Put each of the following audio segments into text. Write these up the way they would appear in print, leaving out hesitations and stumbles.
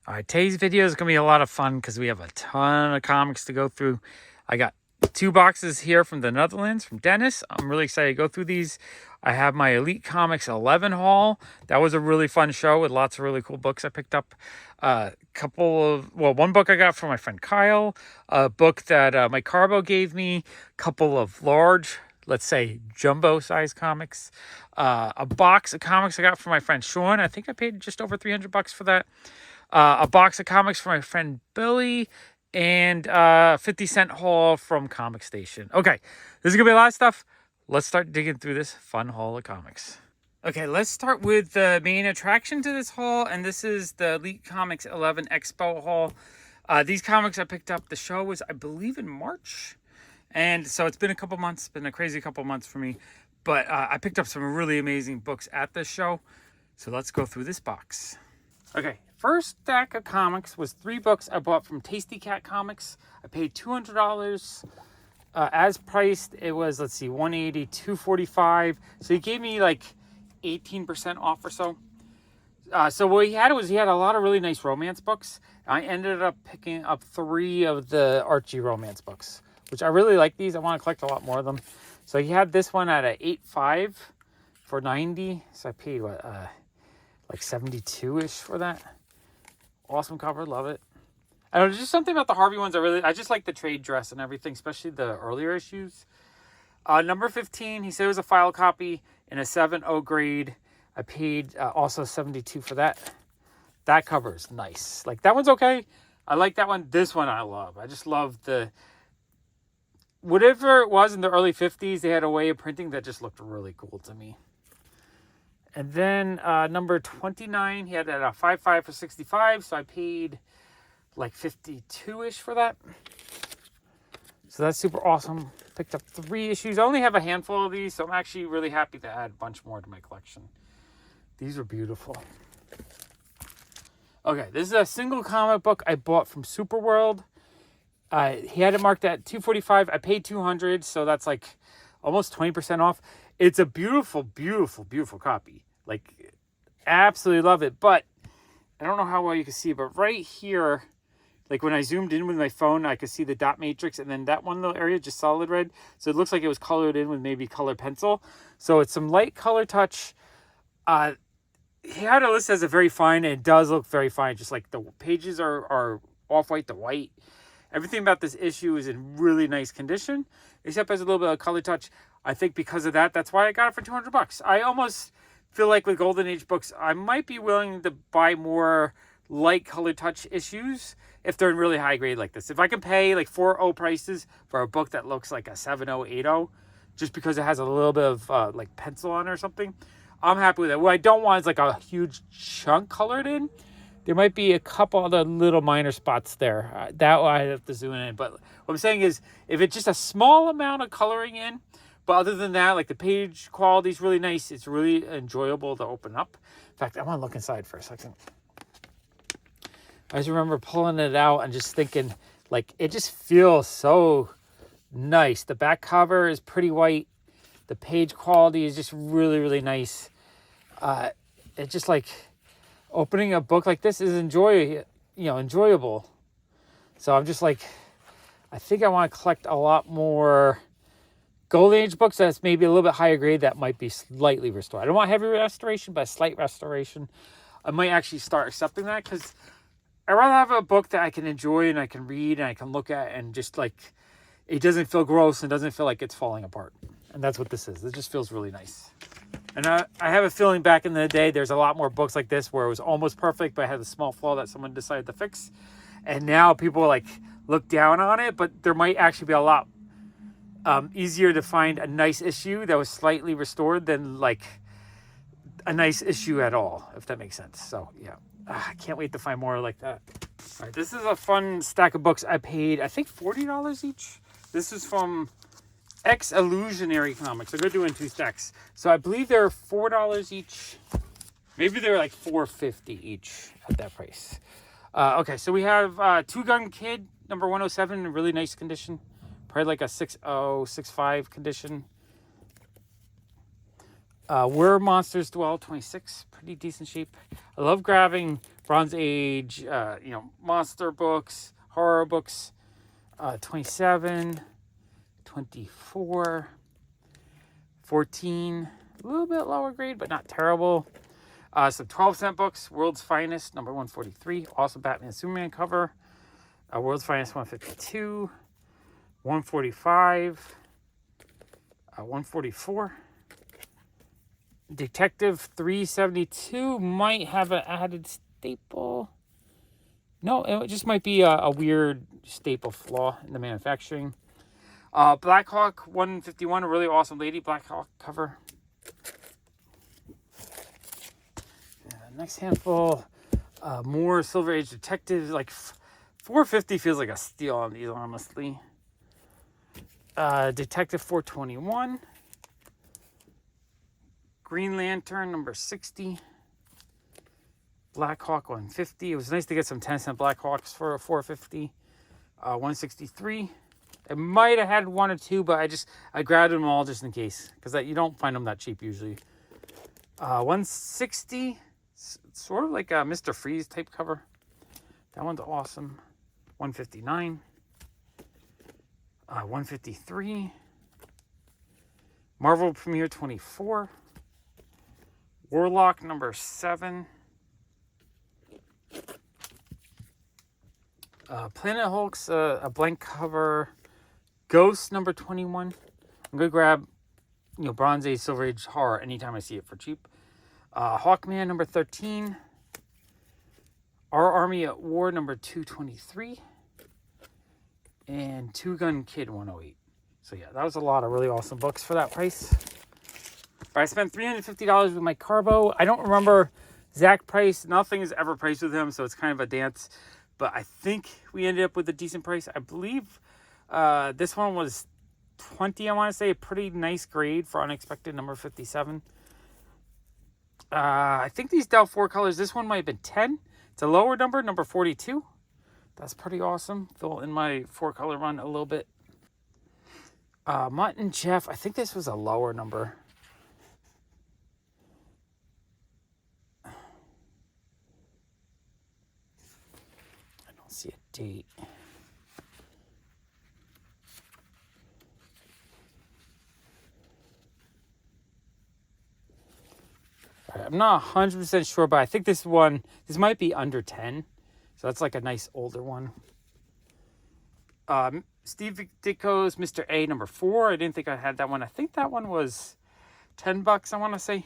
All right, today's video is going to be a lot of fun because we have a ton of comics to go through. I got 2 boxes here from the Netherlands, from Dennis. I'm really excited to go through these. I have my Elite Comics 11 haul. That was a really fun show with lots of really cool books I picked up. One book I got from my friend Kyle, a book that Mike Carbo gave me, a couple of large, let's say jumbo size comics, a box of comics I got from my friend Sean. I think I paid just over $300 for that. A box of comics from my friend Billy, and 50-cent haul from Comic Station. Okay, this is going to be a lot of stuff. Let's start digging through this fun haul of comics. Okay, let's start with the main attraction to this haul, and this is the Elite Comics 11 Expo haul. These comics I picked up, the show was, I believe, in March. And so it's been a couple months, been a crazy couple months for me. But I picked up some really amazing books at this show. So let's go through this box. Okay, first stack of comics was 3 books I bought from Tasty Cat Comics. I paid $200. As priced, it was, let's see, $180, $245. So he gave me like 18% off or so. So what he had was he had a lot of really nice romance books. I ended up picking up 3 of the Archie romance books, which I really like these. I want to collect a lot more of them. So he had this one at a $8.5 for $90. So I paid what, like 72-ish for that. Awesome cover, love it. I don't know, just something about the Harvey ones I just like the trade dress and everything, especially the earlier issues. Number 15, he said it was a file copy in a 7.0 grade. I paid also 72 for that. That cover is nice. Like, that one's okay. I like that one. This one I love. I just love the... Whatever it was in the early 50s, they had a way of printing that just looked really cool to me. And then number 29, he had it at a 5.5 for 65, so I paid like 52-ish for that. So that's super awesome. Picked up 3 issues. I only have a handful of these, so I'm actually really happy to add a bunch more to my collection. These are beautiful. Okay, this is a single comic book I bought from Superworld. He had it marked at $245. I paid $200, so that's like almost 20% off. It's a beautiful, beautiful, beautiful copy. Like, absolutely love it. But I don't know how well you can see, but right here, like when I zoomed in with my phone, I could see the dot matrix, and then that one little area just solid red. So it looks like it was colored in with maybe color pencil. So it's some light color touch. He had it listed as a very fine, and it does look very fine. Just like the pages are off-white to white. Everything about this issue is in really nice condition, except has a little bit of color touch. I think because of that, that's why I got it for $200. I almost feel like with Golden Age books, I might be willing to buy more light color touch issues if they're in really high grade like this. If I can pay like 4.0 prices for a book that looks like a 7.0, 8.0, just because it has a little bit of like pencil on it or something, I'm happy with it. What I don't want is like a huge chunk colored in. There might be a couple other little minor spots there. That I have to zoom in. But what I'm saying is, if it's just a small amount of coloring in, but other than that, like the page quality is really nice. It's really enjoyable to open up. In fact, I want to look inside for a second. I just remember pulling it out and just thinking, like, it just feels so nice. The back cover is pretty white. The page quality is just really, really nice. It's just like... Opening a book like this is enjoyable. So I'm just like, I think I want to collect a lot more Golden Age books that's maybe a little bit higher grade that might be slightly restored. I don't want heavy restoration, but a slight restoration. I might actually start accepting that because I'd rather have a book that I can enjoy and I can read and I can look at and just like, it doesn't feel gross and doesn't feel like it's falling apart. And that's what this is. It just feels really nice. And I have a feeling back in the day, there's a lot more books like this where it was almost perfect, but it had a small flaw that someone decided to fix. And now people like look down on it, but there might actually be a lot easier to find a nice issue that was slightly restored than like a nice issue at all, if that makes sense. So yeah, I can't wait to find more like that. All right, this is a fun stack of books. I paid, I think, $40 each. This is from Illusionary Comics. They're doing 2 stacks. So I believe they're $4 each. Maybe they're like $4.50 each at that price. Okay, so we have Two Gun Kid, number 107, in really nice condition. Probably like a 6.0, 6.5 condition. Where Monsters Dwell, 26, pretty decent shape. I love grabbing Bronze Age, monster books, horror books, 27, 24, 14, a little bit lower grade, but not terrible. Some 12-cent books, World's Finest, number 143, awesome Batman and Superman cover. World's Finest 152, 145, 144. Detective 372 might have an added staple. No, it just might be a weird staple flaw in the manufacturing. Black Hawk 151, a really awesome Lady Black Hawk cover. Next handful, more Silver Age Detectives. Like 450 feels like a steal on these, honestly. Detective 421. Green Lantern number 60. Black Hawk 150. It was nice to get some 10-cent Black Hawks for a 450. 163. I might have had one or two, but I grabbed them all just in case, because you don't find them that cheap usually. 160. Sort of like a Mr. Freeze type cover. That one's awesome. 159. 153. Marvel Premiere 24. Warlock number 7. Planet Hulk's a blank cover. Ghost number 21. I'm gonna grab Bronze Age, Silver Age horror anytime I see it for cheap. Hawkman number 13. Our Army at War number 223. And Two Gun Kid 108. So yeah, that was a lot of really awesome books for that price. But I spent $350 with my Carbo. I don't remember exact price. Nothing is ever priced with him, so it's kind of a dance. But I think we ended up with a decent price. I believe this one was 20, I want to say. A pretty nice grade for Unexpected number 57. I think these dealt 4 colors. This one might have been 10. It's a lower number, number 42. That's pretty awesome. Fill in my 4-color run a little bit. Mutt and Jeff, I think this was a lower number. I don't see a date. I'm not 100% sure, but I think this might be under 10. So that's like a nice older one. Steve Ditko's Mr. A number 4. I didn't think I had that one. I think that one was $10, I want to say.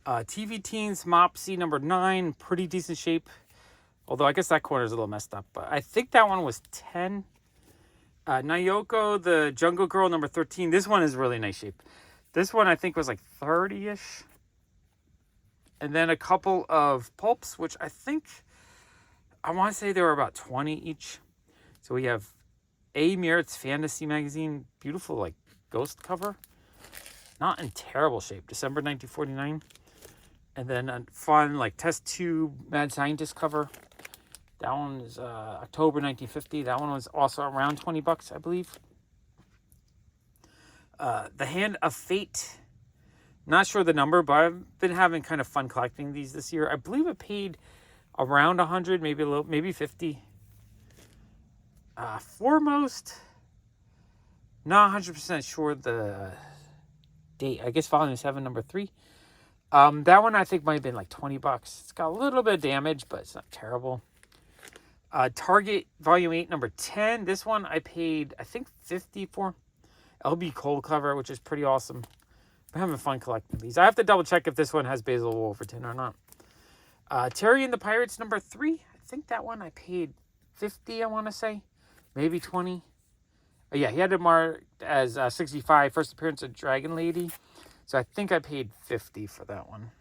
TV Teens Mopsy number 9. Pretty decent shape. Although I guess that corner is a little messed up. But I think that one was 10. Nayoko, the Jungle Girl number 13. This one is really nice shape. This one I think was like 30-ish. And then a couple of pulps, which I want to say they were about 20 each. So we have A. Merritt's Fantasy Magazine. Beautiful, like, ghost cover. Not in terrible shape. December 1949. And then a fun, like, Test Tube Mad Scientist cover. That one is October 1950. That one was also around $20, I believe. The Hand of Fate. Not sure the number, but I've been having kind of fun collecting these this year. I believe it paid around 100, maybe 50. Foremost, not 100% sure the date. I guess volume 7, number 3. That one I think might have been like $20. It's got a little bit of damage, but it's not terrible. Target volume 8, number 10. This one I paid, I think, 50 for. LB Cole cover, which is pretty awesome. I'm having fun collecting these. I have to double check if this one has Basil Wolverton or not. Terry and the Pirates number 3. I think that one I paid 50, I want to say. Maybe 20. Oh, yeah, he had it marked as 65. First appearance of Dragon Lady. So I think I paid 50 for that one.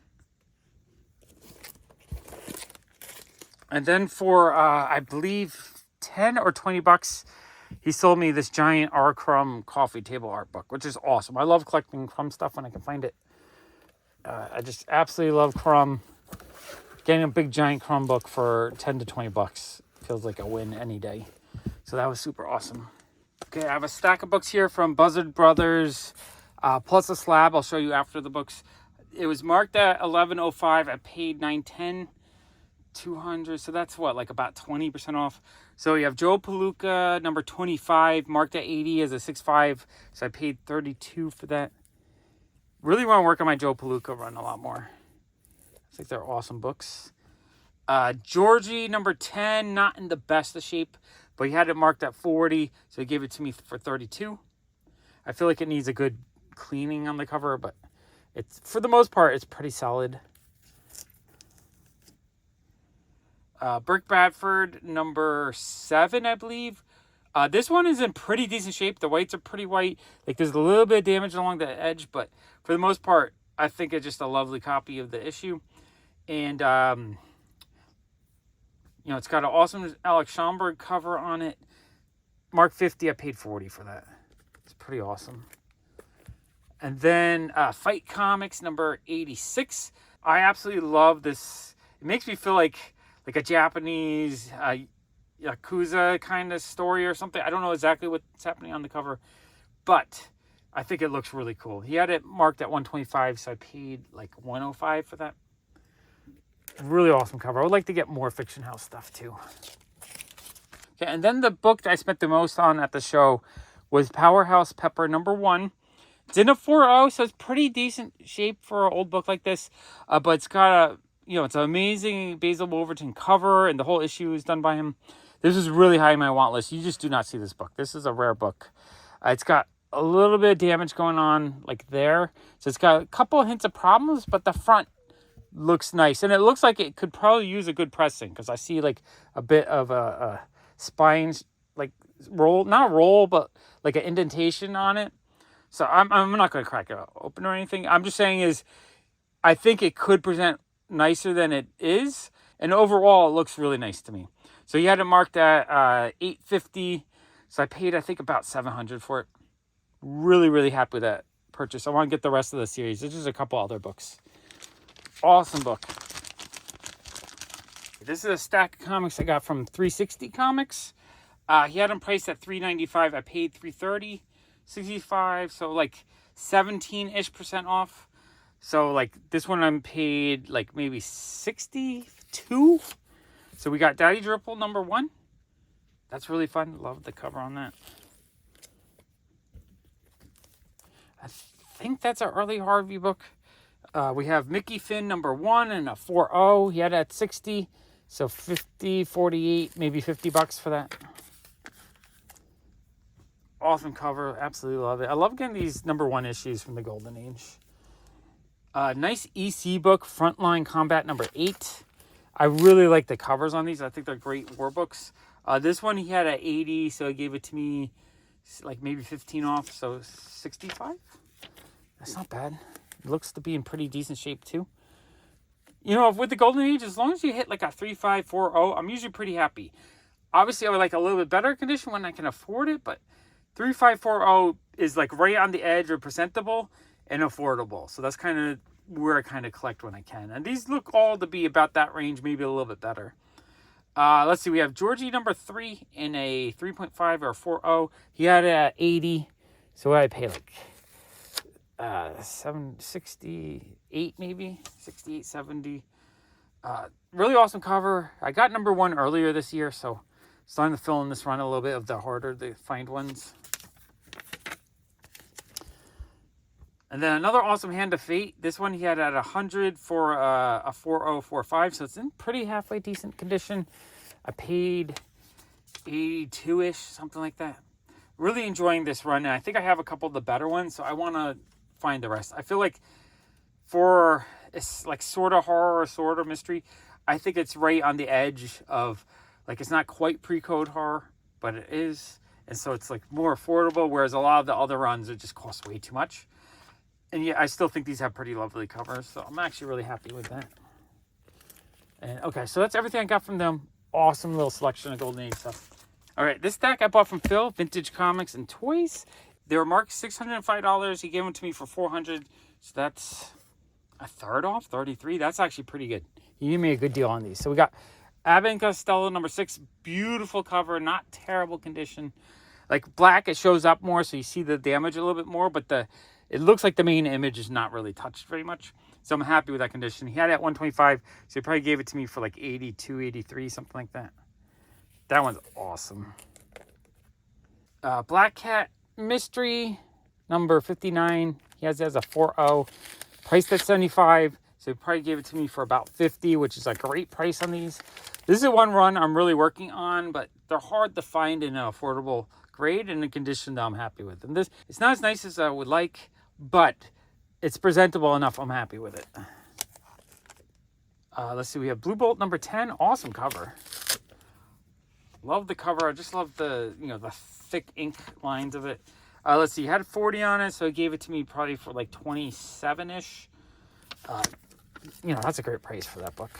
And then for, I believe, 10 or $20, he sold me this giant R. Crumb coffee table art book, which is awesome. I love collecting Crumb stuff when I can find it. I just absolutely love Crumb. Getting a big giant Crumb book for 10 to $20 feels like a win any day. So that was super awesome. Okay, I have a stack of books here from Buzzard Brothers, plus a slab. I'll show you after the books. It was marked at 11.05. I paid 9.10, 200. So that's what, like about 20% off. So you have Joe Palooka number 25, marked at 80 as a 6.5. So I paid 32 for that. Really want to work on my Joe Palooka run a lot more. I think they're awesome books. Georgie number 10, not in the best of shape, but he had it marked at 40, so he gave it to me for 32. I feel like it needs a good cleaning on the cover, but it's, for the most part, it's pretty solid. Brick Bradford number 7, I believe. This one is in pretty decent shape. The whites are pretty white. Like, there's a little bit of damage along the edge, but for the most part, I think it's just a lovely copy of the issue. And, you know, it's got an awesome Alex Schomburg cover on it. Mark 50, I paid 40 for that. It's pretty awesome. And then Fight Comics number 86. I absolutely love this. It makes me feel like a Japanese Yakuza kind of story or something. I don't know exactly what's happening on the cover, but I think it looks really cool. He had it marked at 125, so I paid like 105 for that. Really awesome cover. I would like to get more Fiction House stuff too. Okay, and then the book that I spent the most on at the show was Powerhouse Pepper number 1. It's in a 4.0, so it's pretty decent shape for an old book like this. But it's got a, you know, it's an amazing Basil Wolverton cover, and the whole issue is done by him. This is really high in my want list. You just do not see this book. This is a rare book. It's got a little bit of damage going on, like there. So it's got a couple of hints of problems, but the front looks nice. And it looks like it could probably use a good pressing, because I see like a bit of a spine, like roll, not roll, but like an indentation on it. So I'm not going to crack it open or anything. I'm just saying is I think it could present nicer than it is. And overall, it looks really nice to me. So you had it marked at $8.50. So I paid, I think, about $700 for it. Really, really happy with that purchase. I want to get the rest of the series. There's just a couple other books. Awesome book. This is a stack of comics I got from 360 Comics. He had them priced at $3.95. I paid $3.30. 65, so like 17-ish% off. So like this one I'm paid like maybe 62. So we got Daddy Dripple number 1. That's really fun. Love the cover on that. I think that's an early Harvey book. We have Mickey Finn number 1 and a 4.0. He had it at 60, so 50, 48, maybe $50 for that. Awesome cover. Absolutely love it. I love getting these number 1 issues from the Golden Age. Nice EC book, Frontline Combat number 8. I really like the covers on these. I think they're great war books. This one he had at 80, so he gave it to me like maybe 15 off, so 65. That's not bad. It looks to be in pretty decent shape too. You know, with the Golden Age, as long as you hit like a 3.540, I'm usually pretty happy. Obviously, I would like a little bit better condition when I can afford it, but 3.540 is like right on the edge of presentable and affordable. So that's kind of where I kind of collect when I can. And these look all to be about that range, maybe a little bit better. Let's see. We have Georgie number 3 in a 3.5 or a 4.0. He had it at 80. So what did I pay? Like 768 maybe? 68, 70. Really awesome cover. I got number 1 earlier this year, so starting to fill in this run a little bit of the harder to find ones. And then another awesome Hand of Fate. This one he had at 100 for a 4.045, so it's in pretty halfway decent condition. I paid 82-ish, something like that. Really enjoying this run, and I think I have a couple of the better ones, so I want to find the rest. I feel like for it's like sort of horror or sort of mystery, I think it's right on the edge of, like, it's not quite pre-code horror, but it is. And so it's like more affordable, whereas a lot of the other runs it just cost way too much. And yeah, I still think these have pretty lovely covers, so I'm actually really happy with that. And okay, so that's everything I got from them. Awesome little selection of Golden Age stuff. All right, this stack I bought from Phil, Vintage Comics and Toys. They were marked $605. He gave them to me for $400, so that's a third off, 33. That's actually pretty good. He gave me a good deal on these. So we got Abbott and Costello number 6, beautiful cover, not terrible condition. Like black, it shows up more, so you see the damage a little bit more, but it looks like the main image is not really touched very much. So I'm happy with that condition. He had it at 125, so he probably gave it to me for like 82, 83, something like that. That one's awesome. Black Cat Mystery number 59. He has it as a 4.0, priced at 75. So he probably gave it to me for about 50, which is a great price on these. This is one run I'm really working on, but they're hard to find in an affordable grade and a condition that I'm happy with. And this, it's not as nice as I would like, but it's presentable enough. I'm happy with it. Let's see. We have Blue Bolt number 10. Awesome cover. Love the cover. I just love the, the thick ink lines of it. Let's see. He had 40 on it, so he gave it to me probably for like 27-ish. That's a great price for that book.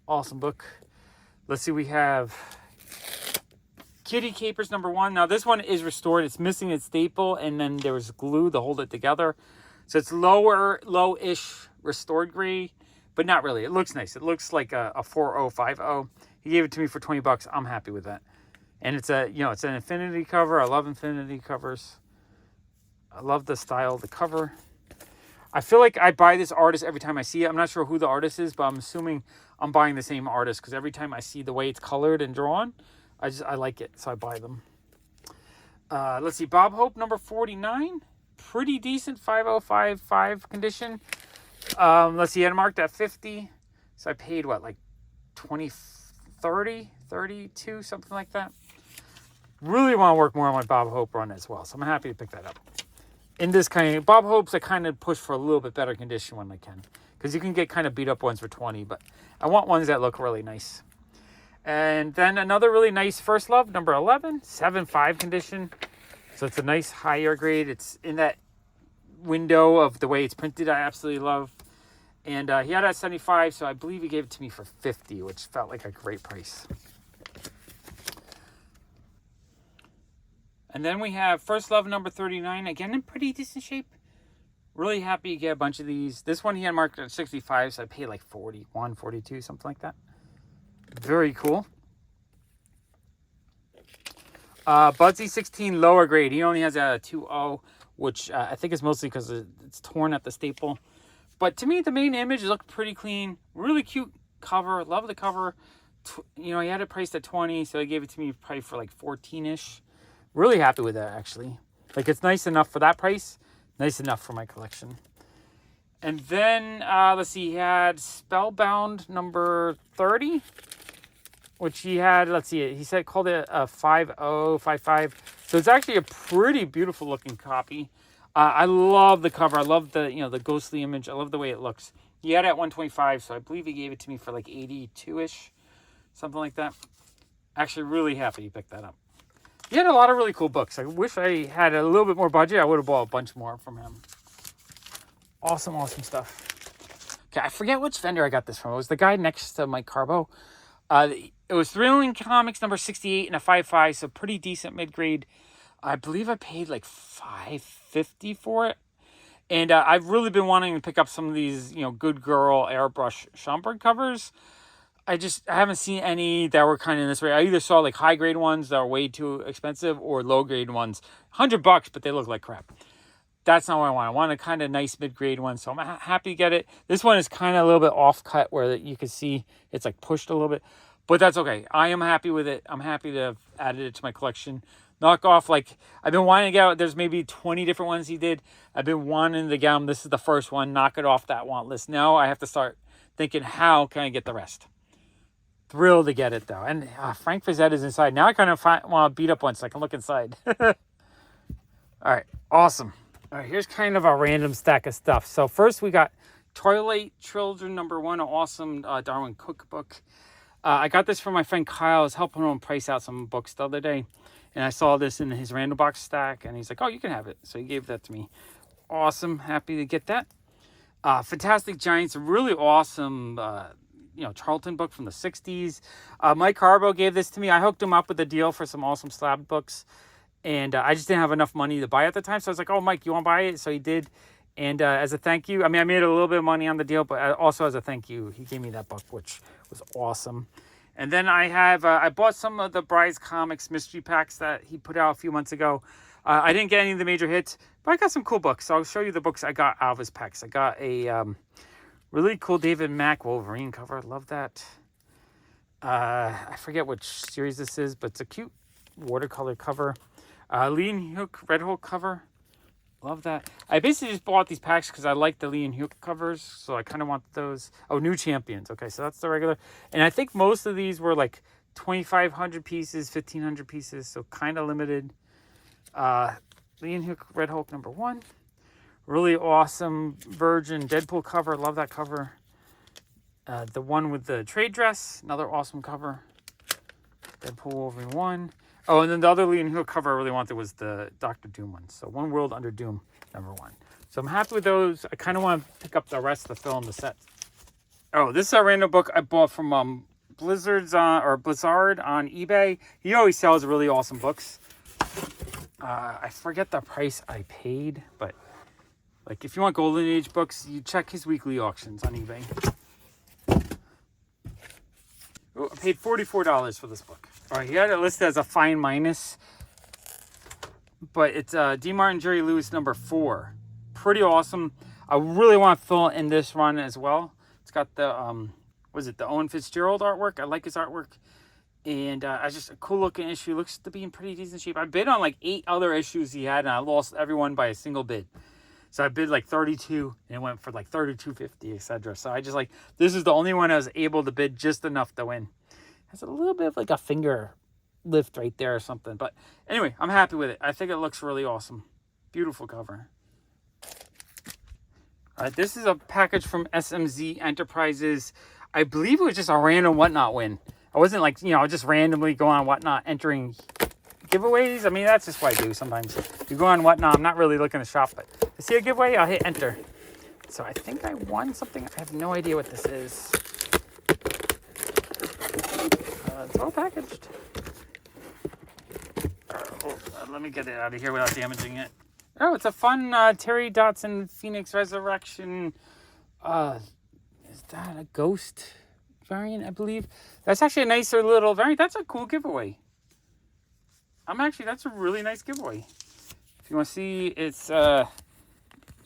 Awesome book. Let's see. We have Kitty Capers number 1. Now, this one is restored. It's missing its staple, and then there was glue to hold it together. So it's low-ish restored grade, but not really. It looks nice. It looks like a 4050. He gave it to me for $20. I'm happy with that. And it's it's an infinity cover. I love infinity covers. I love the style of the cover. I feel like I buy this artist every time I see it. I'm not sure who the artist is, but I'm assuming I'm buying the same artist because every time I see the way it's colored and drawn, I like it, so I buy them. Let's see, Bob Hope number 49. Pretty decent 5055 condition. Let's see, I had it marked at 50. So I paid what, like 20, 30, 32, something like that. Really want to work more on my Bob Hope run as well. So I'm happy to pick that up. In this kind of, Bob Hope's I kind of push for a little bit better condition when I can. Because you can get kind of beat up ones for 20, but I want ones that look really nice. And then another really nice First Love, number 11, 7.5 condition. So it's a nice higher grade. It's in that window of the way it's printed. I absolutely love. And he had it at 75, so I believe he gave it to me for 50, which felt like a great price. And then we have First Love number 39, again in pretty decent shape. Really happy to get a bunch of these. This one he had marked at 65, so I paid like 41, 42, something like that. Very cool. Budsy 16 lower grade. He only has a 2.0, which I think is mostly because it's torn at the staple. But to me, the main image looked pretty clean. Really cute cover. Love the cover. He had it priced at 20, so he gave it to me probably for like 14-ish. Really happy with that, actually. Like, it's nice enough for that price. Nice enough for my collection. And then, let's see, he had Spellbound number 30, which he had, let's see, he said called it a 5055. So it's actually a pretty beautiful looking copy. I love the cover. I love the, the ghostly image. I love the way it looks. He had it at 125, so I believe he gave it to me for like 82-ish, something like that. Actually, really happy he picked that up. He had a lot of really cool books. I wish I had a little bit more budget. I would have bought a bunch more from him. Awesome, awesome stuff. Okay, I forget which vendor I got this from. It was the guy next to Mike Carbo. It was Thrilling Comics number 68 and a 5.5, so pretty decent mid-grade. I believe I paid like $5.50 for it. And I've really been wanting to pick up some of these, Good Girl airbrush Schomburg covers. I haven't seen any that were kind of in this way. I either saw like high grade ones that are way too expensive or low grade ones, $100, but they look like crap. That's not what I want. I want a kind of nice mid grade one, so I'm happy to get it. This one is kind of a little bit off cut where you can see it's like pushed a little bit, but that's okay. I am happy with it. I'm happy to have added it to my collection. Knock off, like, I've been wanting to get out. There's maybe 20 different ones he did. I've been wanting to get them. This is the first one. Knock it off that want list. Now I have to start thinking, how can I get the rest? Thrilled to get it, though. And Frank Fazetta is inside. Now I kind of want to beat up one so I can look inside. All right. Awesome. All right. Here's kind of a random stack of stuff. So first we got Twilight Children number 1, an awesome Darwin cookbook. I got this from my friend Kyle. I was helping him price out some books the other day. And I saw this in his random box stack. And he's like, oh, you can have it. So he gave that to me. Awesome. Happy to get that. Fantastic Giants. Really awesome Charlton book from the 60s. Mike Carbo gave this to me. I hooked him up with a deal for some awesome slab books. And I just didn't have enough money to buy at the time. So I was like, oh, Mike, you want to buy it? So he did. And as a thank you, I made a little bit of money on the deal, but also as a thank you, he gave me that book, which was awesome. And then I have, I bought some of the Bryce Comics mystery packs that he put out a few months ago. I didn't get any of the major hits, but I got some cool books. So I'll show you the books I got out of his packs. I got a really cool David Mack Wolverine cover. Love that. I forget which series this is, but it's a cute watercolor cover. Lee and Hook Red Hulk cover. Love that. I basically just bought these packs because I like the Lee and Hook covers, so I kind of want those. Oh, New Champions. Okay, so that's the regular. And I think most of these were like 2,500 pieces, 1,500 pieces, so kind of limited. Lee and Hook Red Hulk #1. Really awesome Virgin Deadpool cover. Love that cover. The one with the trade dress. Another awesome cover. Deadpool Wolverine 1. Oh, and then the other Lee and Hook cover I really wanted was the Doctor Doom one. So One World Under Doom #1. So I'm happy with those. I kind of want to pick up the rest of the film, the set. Oh, this is a random book I bought from Blizzard on eBay. He always sells really awesome books. I forget the price I paid, but like if you want Golden Age books, you check his weekly auctions on eBay. Oh, I paid $44 for this book. All right, he had it listed as a fine minus, but it's D. Martin Jerry Lewis #4. Pretty awesome. I really want to fill in this run as well. It's got the the Owen Fitzgerald artwork. I like his artwork, and it's just a cool looking issue. Looks to be in pretty decent shape. I bid on like 8 other issues he had, and I lost everyone by a single bid. So I bid like 32, and it went for like 32.50, etc. So I just like, this is the only one I was able to bid just enough to win. Has a little bit of like a finger lift right there or something. But anyway, I'm happy with it. I think it looks really awesome. Beautiful cover. All right, this is a package from SMZ Enterprises. I believe it was just a random Whatnot win. I wasn't like, just randomly go on Whatnot entering giveaways. I mean, that's just what I do sometimes. If you go on Whatnot, I'm not really looking to shop, but if I see a giveaway, I'll hit enter. So I think I won something. I have no idea what this is. It's all packaged. Let me get it out of here without damaging it. Oh, it's a fun Terry Dotson Phoenix Resurrection. Is that a ghost variant, I believe? That's actually a nicer little variant. That's a cool giveaway. That's a really nice giveaway. If you want to see, it's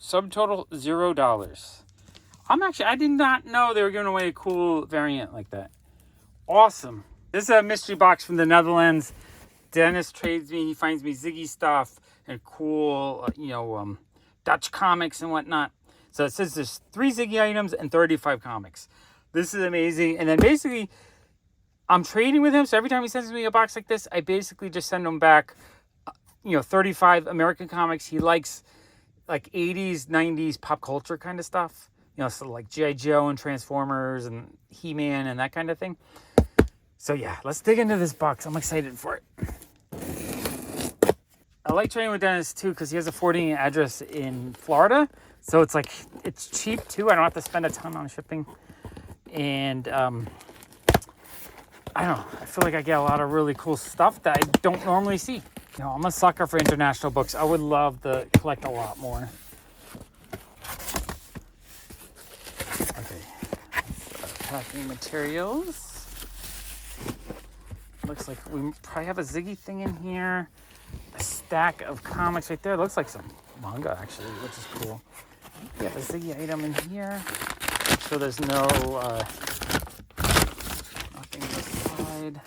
subtotal $0. I did not know they were giving away a cool variant like that. Awesome. This is a mystery box from the Netherlands. Dennis trades me. He finds me Ziggy stuff and cool, Dutch comics and whatnot. So it says there's 3 Ziggy items and 35 comics. This is amazing. And then basically, I'm trading with him. So every time he sends me a box like this, I basically just send him back, 35 American comics. He likes like 80s, 90s pop culture kind of stuff. So like G.I. Joe and Transformers and He-Man and that kind of thing. So yeah, let's dig into this box. I'm excited for it. I like trading with Dennis too because he has a forwarding address in Florida. So it's cheap too. I don't have to spend a ton on shipping. And I don't know. I feel like I get a lot of really cool stuff that I don't normally see. I'm a sucker for international books. I would love to collect a lot more. Okay. Packing materials. Looks like we probably have a Ziggy thing in here. A stack of comics right there. Looks like some manga actually, which is cool. We have a Ziggy item in here. Make sure there's nothing inside. I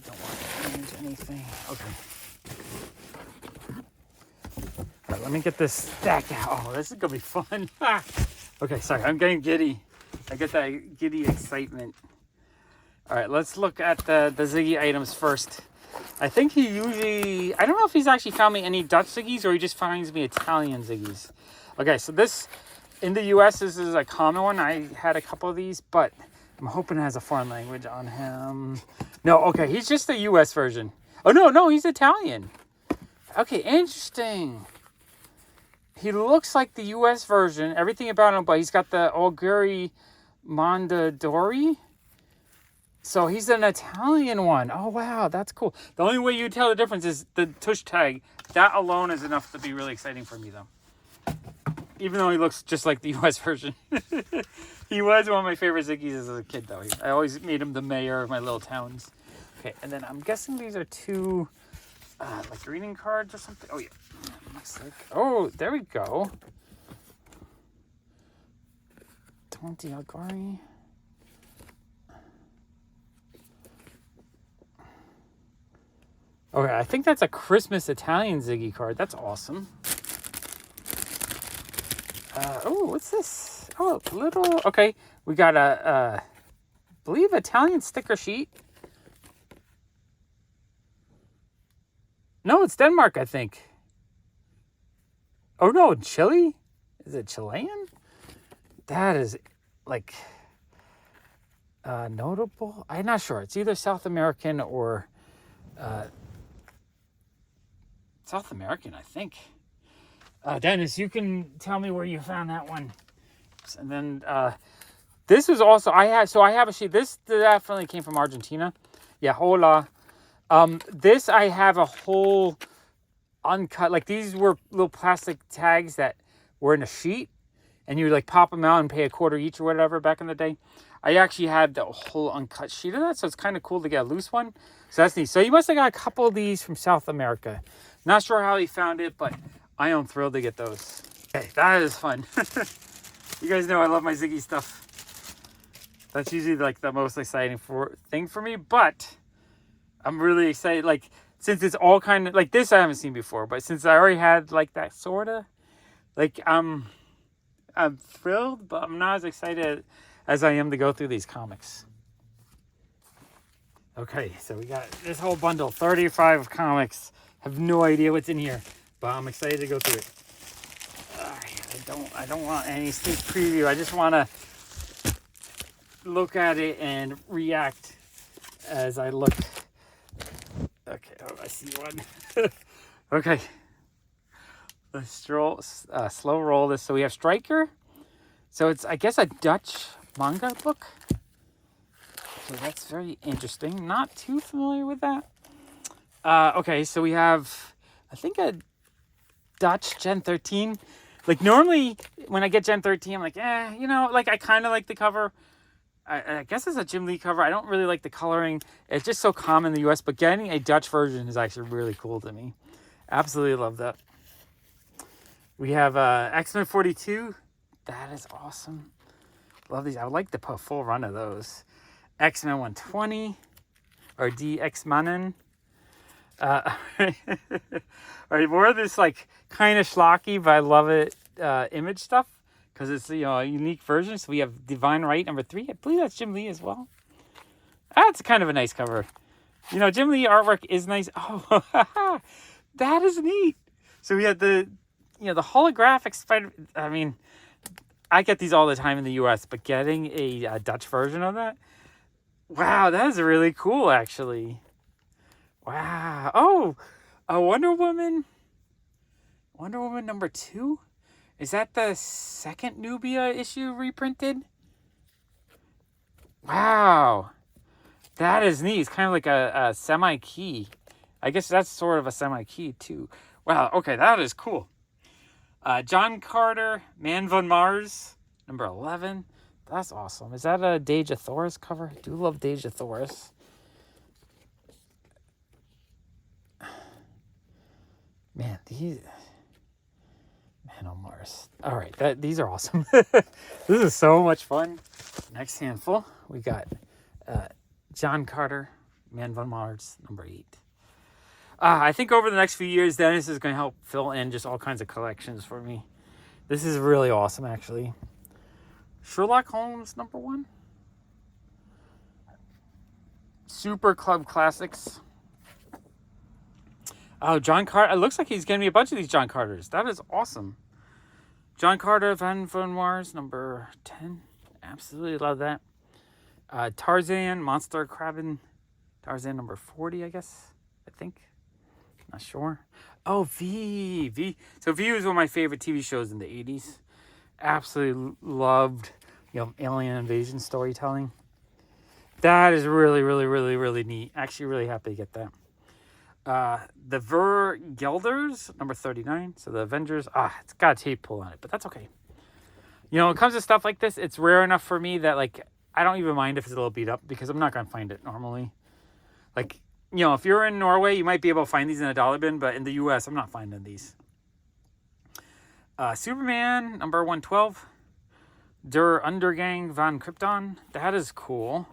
don't want to change anything. Okay. All right, let me get this stack out. Oh, this is gonna be fun. Okay, sorry, I'm getting giddy. I get that giddy excitement. All right, let's look at the Ziggy items first. I think I don't know if he's actually found me any Dutch Ziggies or he just finds me Italian Ziggies. Okay, so this, in the US, this is a common one. I had a couple of these, but I'm hoping it has a foreign language on him. No, okay, he's just the US version. Oh, no, he's Italian. Okay, interesting. He looks like the US version, everything about him, but he's got the Auguri Mondadori. So he's an Italian one. Oh, wow, that's cool. The only way you tell the difference is the tush tag. That alone is enough to be really exciting for me, though. Even though he looks just like the US version. He was one of my favorite Ziggies as a kid, though. I always made him the mayor of my little towns. Okay, and then I'm guessing these are 2 like greeting cards or something. Oh, yeah. Looks like, oh, there we go. 20 Algari. Okay, I think that's a Christmas Italian Ziggy card. That's awesome. Oh, what's this? Oh, little... Okay, we got a, believe Italian sticker sheet. No, it's Denmark, I think. Oh, no, Chile? Is it Chilean? That is, like, notable. I'm not sure. It's either South American or... South American, I think. Dennis, you can tell me where you found that one. And then this was also I have a sheet. This definitely came from Argentina. Yeah, hola. This I have a whole uncut. Like these were little plastic tags that were in a sheet, and you would like pop them out and pay $0.25 each or whatever back in the day. I actually had the whole uncut sheet of that, so it's kind of cool to get a loose one. So that's neat. So you must have got a couple of these from South America. Not sure how he found it, but I am thrilled to get those. Okay, that is fun. You guys know I love my Ziggy stuff. That's usually like the most exciting thing for me, but I'm really excited. Like, since it's all kind of like this, I haven't seen before, but since I already had like that sorta, like I'm thrilled, but I'm not as excited as I am to go through these comics. Okay, so we got this whole bundle, 35 comics. Have no idea what's in here, but I'm excited to go through it. I don't want any sneak preview. I just want to look at it and react as I look. Okay, oh, I see one. Okay, let's slow roll this. So we have Striker. So it's, I guess, a Dutch manga book. So that's very interesting. Not too familiar with that. Okay, so we have, I think, a Dutch Gen 13. Like, normally, when I get Gen 13, I'm like, you know, like, I kind of like the cover. I guess it's a Jim Lee cover. I don't really like the coloring. It's just so common in the U.S., but getting a Dutch version is actually really cool to me. Absolutely love that. We have X-Men 42. That is awesome. Love these. I would like to put a full run of those. X-Men 120 or DX-Mannen. All right, more of this like kind of schlocky, but I love it image stuff because it's, you know, a unique version. So we have Divine Right number 3. I believe that's Jim Lee as well. That's kind of a nice cover. You know, Jim Lee artwork is nice. Oh, that is neat. So we have the, you know, the holographic Spider. I mean, I get these all the time in the U.S., but getting a Dutch version of that, wow, that is really cool, actually. Wow. Oh, a Wonder Woman number 2? Is that the second Nubia issue reprinted? Wow. That is neat. It's kind of like a semi-key. I guess that's sort of a semi-key, too. Wow. Okay, that is cool. John Carter, Man von Mars, number 11. That's awesome. Is that a Deja Thoris cover? I do love Deja Thoris. Man, Man on Mars. All right, these are awesome. This is so much fun. Next handful, we got John Carter, Man von Mars, number 8. I think over the next few years, Dennis is going to help fill in just all kinds of collections for me. This is really awesome, actually. Sherlock Holmes, number 1. Super Club Classics. Oh, John Carter. It looks like he's going to be a bunch of these John Carters. That is awesome. John Carter, Van von Mars, number 10. Absolutely love that. Tarzan, Monster Krabbin. Tarzan, number 40, I guess. I think. Not sure. Oh, V. So V was one of my favorite TV shows in the 80s. Absolutely loved, you know, alien invasion storytelling. That is really, really, really, really neat. Actually, really happy to get that. The Vergelders, number 39. So the Avengers. It's got a tape pull on it, but that's okay. You know, when it comes to stuff like this, it's rare enough for me that, like, I don't even mind if it's a little beat up because I'm not going to find it normally. Like, You know, if you're in Norway, you might be able to find these in a dollar bin, but in the US, I'm not finding these. Superman, number 112. Der Undergang van Krypton. That is cool.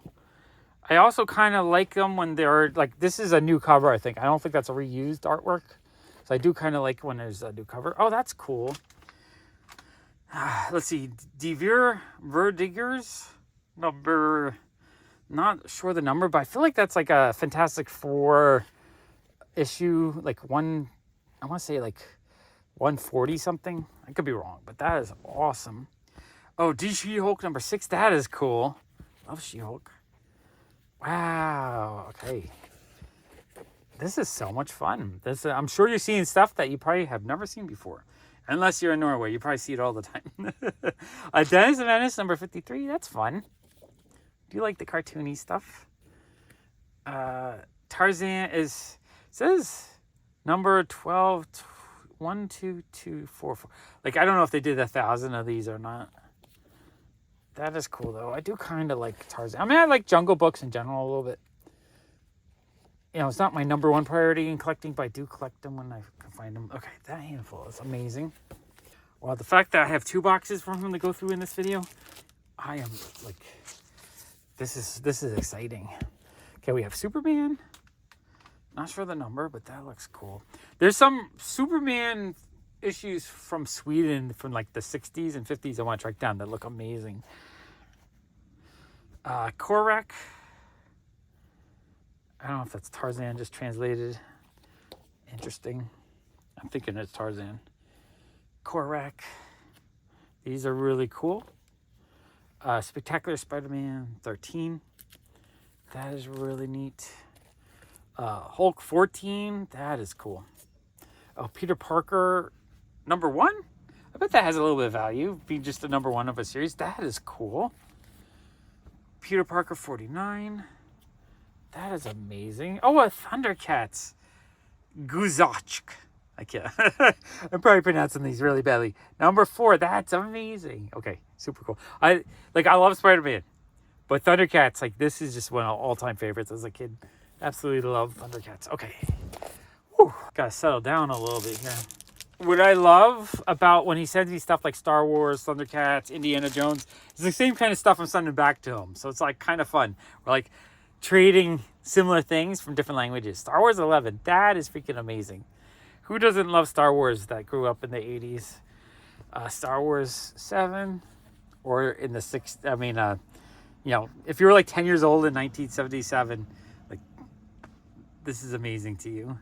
I also kind of like them when they're like, this is a new cover, I think. I don't think that's a reused artwork. So I do kind of like when there's a new cover. Oh, that's cool. Let's see. Die Verdigers. Number, not sure the number, but I feel like that's like a Fantastic Four issue. Like I want to say like 140 something. I could be wrong, but that is awesome. Oh, Die She-Hulk number 6. That is cool. Love She-Hulk. Wow. Okay. This is so much fun. I'm sure you're seeing stuff that you probably have never seen before. Unless you're in Norway. You probably see it all the time. Dennis the Menace number 53. That's fun. Do you like the cartoony stuff? Tarzan says number 12. 1, 2, 2, 4, 4. Like, I don't know if they did 1,000 of these or not. That is cool, though. I do kind of like Tarzan. I mean, I like Jungle Books in general a little bit. You know, it's not my number one priority in collecting, but I do collect them when I can find them. Okay, that handful is amazing. Well, the fact that I have 2 boxes from him to go through in this video, I am like, this is exciting. Okay, we have Superman. Not sure the number, but that looks cool. There's some Superman issues from Sweden from like the 60s and 50s I want to track down that look amazing. Korak. I don't know if that's Tarzan just translated. Interesting. I'm thinking it's Tarzan. Korak. These are really cool. Spectacular Spider-Man 13. That is really neat. Hulk 14. That is cool. Oh, Peter Parker number 1. I bet that has a little bit of value. Being just the number 1 of a series. That is cool. Peter Parker 49. That is amazing. Oh, a Thundercats. Guzachk. I can't. I'm probably pronouncing these really badly. Number 4. That's amazing. Okay, super cool. I love Spider-Man, but Thundercats, like, this is just one of all-time favorites as a kid. Absolutely love Thundercats. Okay. Whew. Gotta settle down a little bit here. What I love about when he sends me stuff like Star Wars, Thundercats, Indiana Jones, it's the same kind of stuff I'm sending back to him. So it's like kind of fun. We're like trading similar things from different languages. Star Wars 11, that is freaking amazing. Who doesn't love Star Wars that grew up in the 80s? Star Wars 7 or in the 6th, I mean, you know, if you were like 10 years old in 1977, like, this is amazing to you.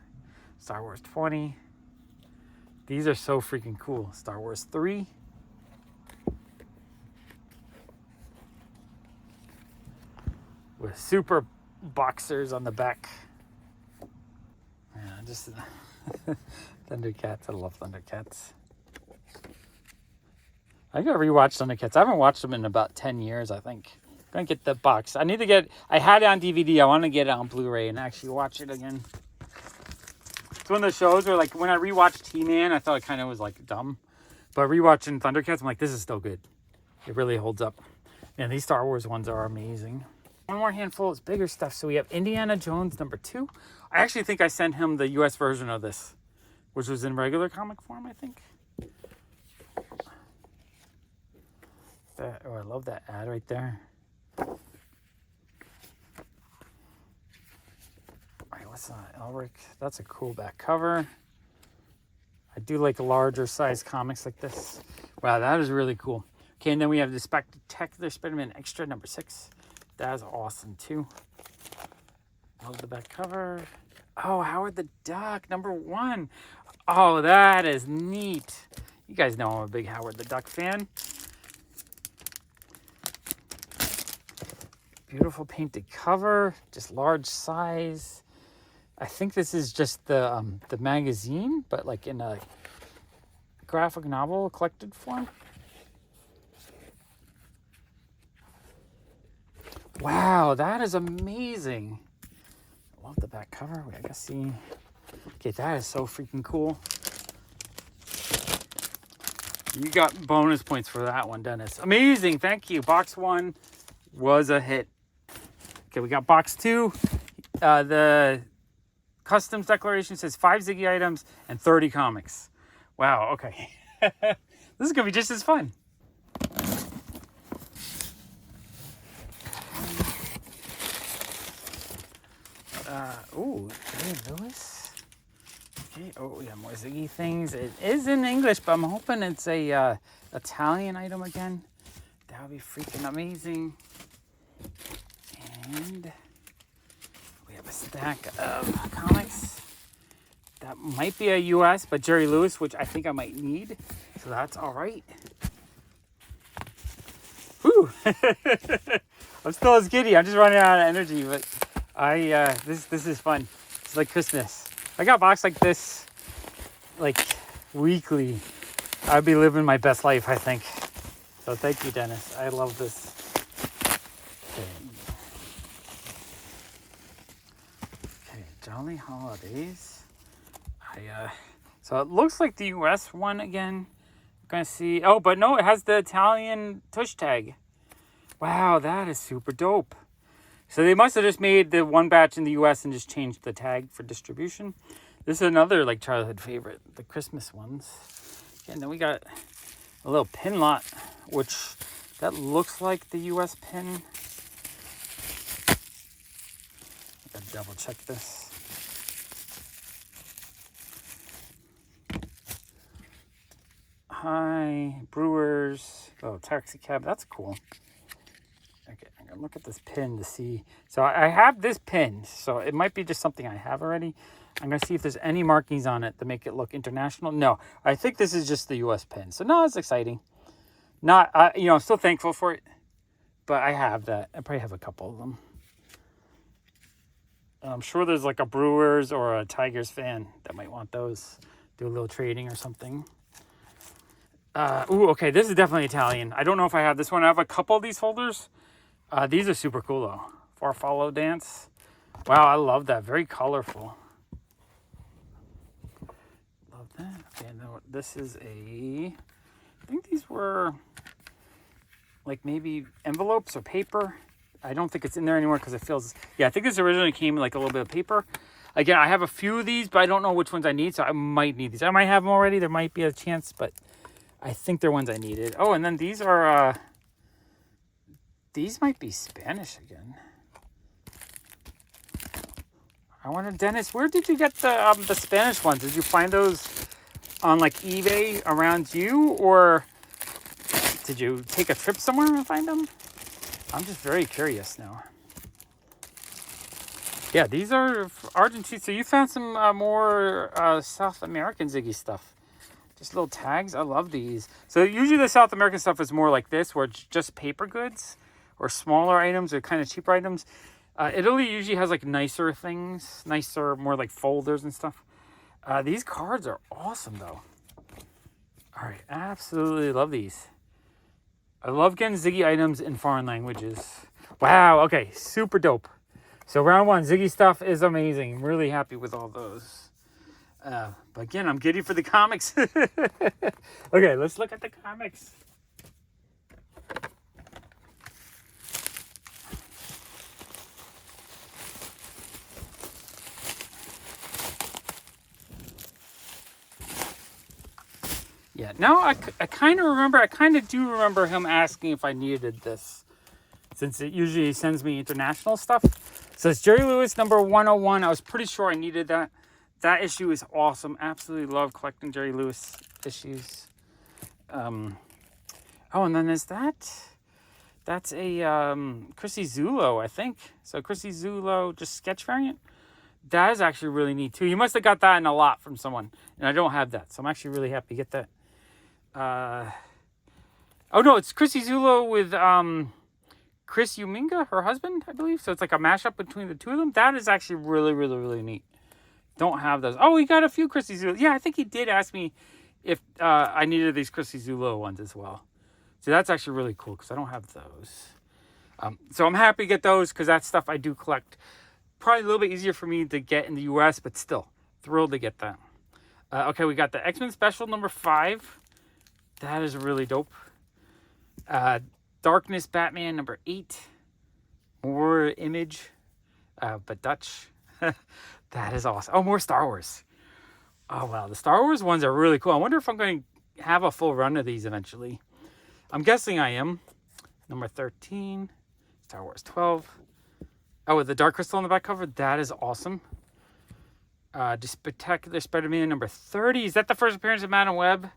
Star Wars 20. These are so freaking cool. Star Wars 3. With super boxers on the back. Yeah, just Thundercats. I love Thundercats. I gotta rewatch Thundercats. I haven't watched them in about 10 years, I think. I'm gonna get the box. I had it on DVD. I want to get it on Blu-ray and actually watch it again. It's one of those shows where, like, when I rewatched He-Man, I thought it kind of was, like, dumb. But rewatching Thundercats, I'm like, this is still good. It really holds up. And these Star Wars ones are amazing. One more handful is bigger stuff. So we have Indiana Jones number 2. I actually think I sent him the US version of this, which was in regular comic form, I think. I love that ad right there. What's that? Elric. That's a cool back cover. I do like larger size comics like this. Wow, that is really cool. Okay, and then we have the Spectacular Spider-Man Extra number 6. That is awesome too. Love the back cover. Oh, Howard the Duck number 1. Oh, that is neat. You guys know I'm a big Howard the Duck fan. Beautiful painted cover, just large size. I think this is just the magazine, but like in a graphic novel collected form. Wow, that is amazing. Love the back cover. I guess see. Okay, that is so freaking cool. You got bonus points for that one, Dennis. Amazing, thank you. Box 1 was a hit. Okay, we got box 2. The customs declaration says 5 Ziggy items and 30 comics. Wow, okay. This is going to be just as fun. Ooh, Jerry Lewis. Okay, oh, yeah, more Ziggy things. It is in English, but I'm hoping it's a Italian item again. That would be freaking amazing. And we have a stack of comics. That might be a US, but Jerry Lewis, which I think I might need. So that's all right. Whew. I'm still as giddy. I'm just running out of energy, but this is fun. It's like Christmas. I got a box like this like weekly. I'd be living my best life, I think. So thank you, Dennis. I love this. Okay, Jolly Holidays. So it looks like the US one again. I'm gonna see. Oh, but no, it has the Italian tush tag. Wow, that is super dope. So they must have just made the one batch in the US and just changed the tag for distribution. This is another like childhood favorite, the Christmas ones. And then we got a little pin lot, which that looks like the US pin. I gotta double check this. Hi, Brewers. Oh, taxi cab. That's cool. Okay, I'm gonna look at this pin to see. So I have this pin, so it might be just something I have already. I'm gonna see if there's any markings on it to make it look international. No, I think this is just the US pin. So no, it's exciting. Not, I'm still thankful for it, but I have that. I probably have a couple of them. I'm sure there's like a Brewers or a Tigers fan that might want those. Do a little trading or something. Okay, this is definitely Italian. I don't know if I have this one. I have a couple of these folders. These are super cool though. Farfallo Dance. Wow, I love that. Very colorful. Love that. Okay, now this is I think these were like maybe envelopes or paper. I don't think it's in there anymore because it feels, I think this originally came in like a little bit of paper. Again, I have a few of these, but I don't know which ones I need, so I might need these. I might have them already. There might be a chance, but I think they're ones I needed. Oh, and then these are, these might be Spanish again. I wonder, Dennis, where did you get the Spanish ones? Did you find those on like eBay around you, or did you take a trip somewhere and find them? I'm just very curious now. Yeah, these are Argentine. So you found some more South American Ziggy stuff. Just little tags. I love these. So usually the South American stuff is more like this, where it's just paper goods or smaller items or kind of cheaper items. Italy usually has like nicer things, more like folders and stuff. These cards are awesome though. All right, absolutely love these. I love getting Ziggy items in foreign languages. Wow, okay, super dope. So round one, Ziggy stuff is amazing. I'm really happy with all those. But again, I'm giddy for the comics. Okay, let's look at the comics. Yeah, now I kind of do remember him asking if I needed this, since it usually sends me international stuff. So it's Jerry Lewis number 101. I was pretty sure I needed that. That issue is awesome. Absolutely love collecting Jerry Lewis issues. Oh, and then there's that. That's a Chrissy Zulo, I think. So Chrissy Zulo, just sketch variant. That is actually really neat too. You must have got that in a lot from someone, and I don't have that, so I'm actually really happy to get that. Oh no, it's Chrissy Zulo with Chris Uminga, her husband, I believe. So it's like a mashup between the two of them. That is actually really, really, really neat. Don't have those. Oh, he got a few Chrissy Zulo. Yeah, I think he did ask me if I needed these Chrissy Zulo ones as well. So that's actually really cool because I don't have those. So I'm happy to get those because that's stuff I do collect. Probably a little bit easier for me to get in the US, but still thrilled to get that. Okay, we got the X-Men Special number 5. That is really dope. Darkness Batman number 8. More Image, but Dutch. That is awesome. Oh, more Star Wars. Oh, wow. The Star Wars ones are really cool. I wonder if I'm going to have a full run of these eventually. I'm guessing I am. Number 13. Star Wars 12. Oh, with the Dark Crystal on the back cover. That is awesome. The Spectacular Spider-Man number 30. Is that the first appearance of Madame Web?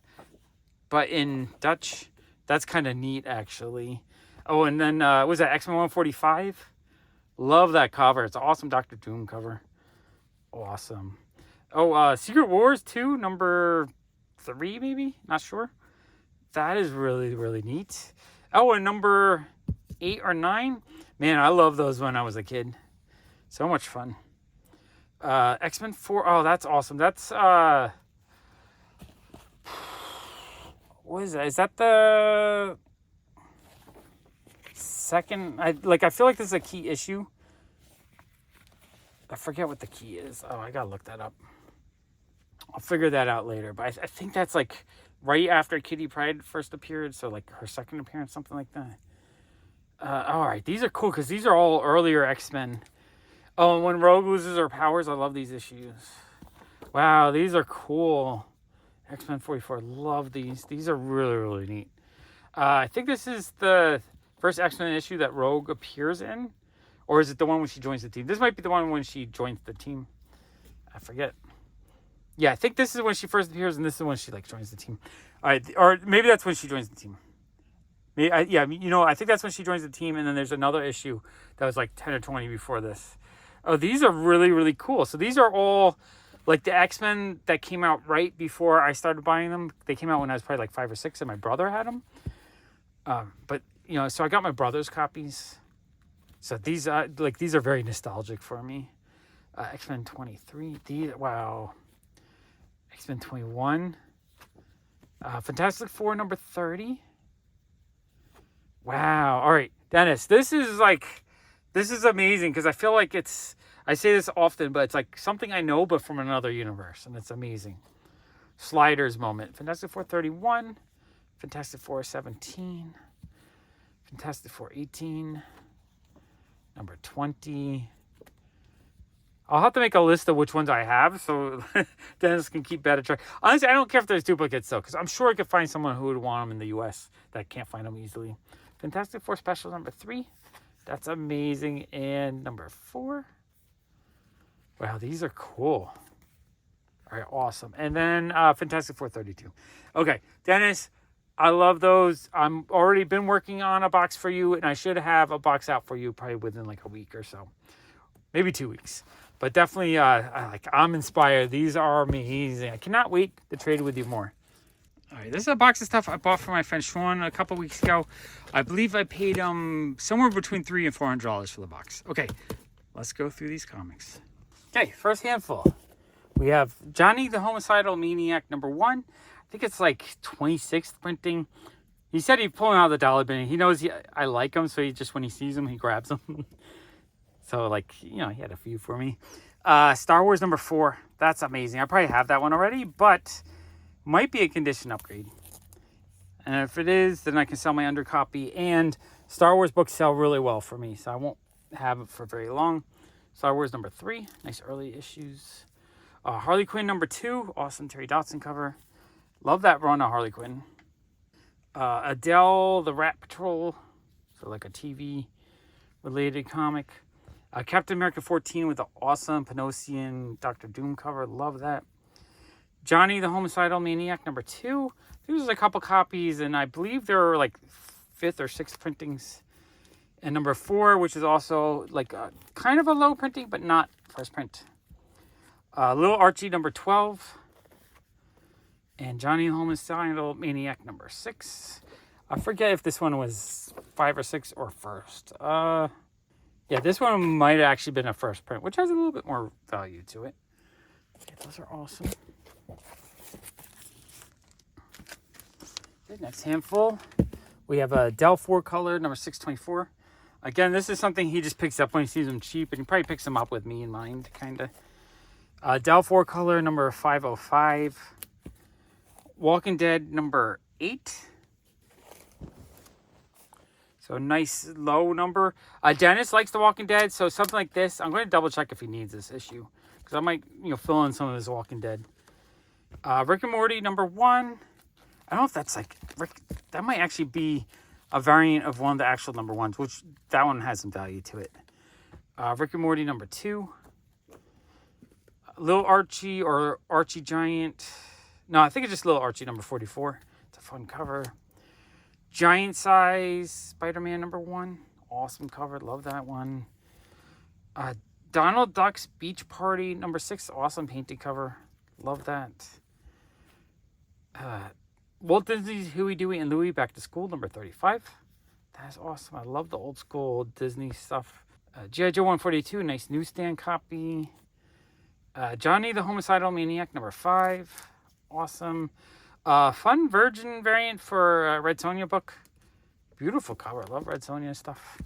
But in Dutch? That's kind of neat, actually. Oh, and then, was that X-Men 145? Love that cover. It's an awesome Doctor Doom cover. Awesome. Oh, Secret Wars 2, number 3, maybe? Not sure. That is really, really neat. Oh, and number 8 or 9. Man, I love those when I was a kid. So much fun. X-Men 4. Oh, that's awesome. That's, what is that? Is that the second? I feel like this is a key issue. I forget what the key is. Oh, I gotta look that up. I'll figure that out later. But I think that's like right after Kitty Pryde first appeared. So like her second appearance, something like that. All right. These are cool because these are all earlier X-Men. Oh, and when Rogue loses her powers, I love these issues. Wow, these are cool. X-Men 44, love these. These are really, really neat. I think this is the first X-Men issue that Rogue appears in. Or is it the one when she joins the team? This might be the one when she joins the team. I forget. Yeah, I think this is when she first appears, and this is when she like joins the team. All right, or maybe that's when she joins the team. Maybe, I think that's when she joins the team, and then there's another issue that was like 10 or 20 before this. Oh, these are really, really cool. So these are all like the X-Men that came out right before I started buying them. They came out when I was probably like 5 or 6, and my brother had them. But so I got my brother's copies. So these are very nostalgic for me. X-Men 23. Wow. X-Men 21. Fantastic Four number 30. Wow. All right, Dennis. This is amazing because I feel like I say this often, but it's like something I know, but from another universe, and it's amazing. Sliders moment. Fantastic Four 31. Fantastic Four 17. Fantastic Four 18. Number 20. I'll have to make a list of which ones I have so Dennis can keep better track. Honestly, I don't care if there's duplicates though, because I'm sure I could find someone who would want them in the US that can't find them easily. Fantastic Four Special number 3. That's amazing. And number 4. Wow, these are cool. All right, awesome. And then Fantastic Four 32. Okay, Dennis, I love those. I'm already been working on a box for you, and I should have a box out for you probably within like a week or so. Maybe 2 weeks. But definitely, I'm inspired. These are amazing. I cannot wait to trade with you more. All right, this is a box of stuff I bought for my friend Sean a couple weeks ago. I believe I paid him somewhere between $300 and $400 for the box. Okay, let's go through these comics. Okay, first handful. We have Johnny the Homicidal Maniac number 1. I think it's like 26th printing. He said he's pulling out the dollar bin. He knows I like him, so when he sees him, he grabs them. So, he had a few for me. Star Wars number 4. That's amazing. I probably have that one already, but might be a condition upgrade. And if it is, then I can sell my undercopy. And Star Wars books sell really well for me, so I won't have it for very long. Star Wars number 3. Nice early issues. Harley Quinn number 2. Awesome Terry Dodson cover. Love that run of Harley Quinn. Adele, the Rat Patrol. So like a TV-related comic. Captain America 14 with the awesome Panosian Doctor Doom cover. Love that. Johnny the Homicidal Maniac number 2. There's a couple copies, and I believe there are like 5th or 6th printings. And number 4, which is also like kind of a low printing, but not first print. Little Archie number 12. And Johnny the Homicidal Maniac number 6. I forget if this one was 5 or 6 or first. Yeah, this one might have actually been a first print, which has a little bit more value to it. Okay, those are awesome. Okay, next handful. We have a Del 4 color, number 624. Again, this is something he just picks up when he sees them cheap, and he probably picks them up with me in mind, kind of. Del 4 color, number 505. Walking Dead, number 8. So nice low number. Dennis likes The Walking Dead, so something like this. I'm going to double check if he needs this issue, because I might, fill in some of his Walking Dead. Rick and Morty #1. I don't know if that's like Rick. That might actually be a variant of one of the actual #1s, which that one has some value to it. Rick and Morty #2. Little Archie or Archie Giant. No, I think it's just Little Archie #44. It's a fun cover. Giant size Spider-Man #1. Awesome cover. Love that one. Donald Duck's Beach Party #6. Awesome painted cover. Love that. Walt Disney's Huey, Dewey, and Louie Back to School #35. That's awesome. I love the old school Disney stuff. G.I. Joe 142. Nice newsstand copy. Johnny the Homicidal Maniac #5. Awesome. Fun Virgin variant for Red Sonja book. Beautiful cover. Love Red Sonja stuff.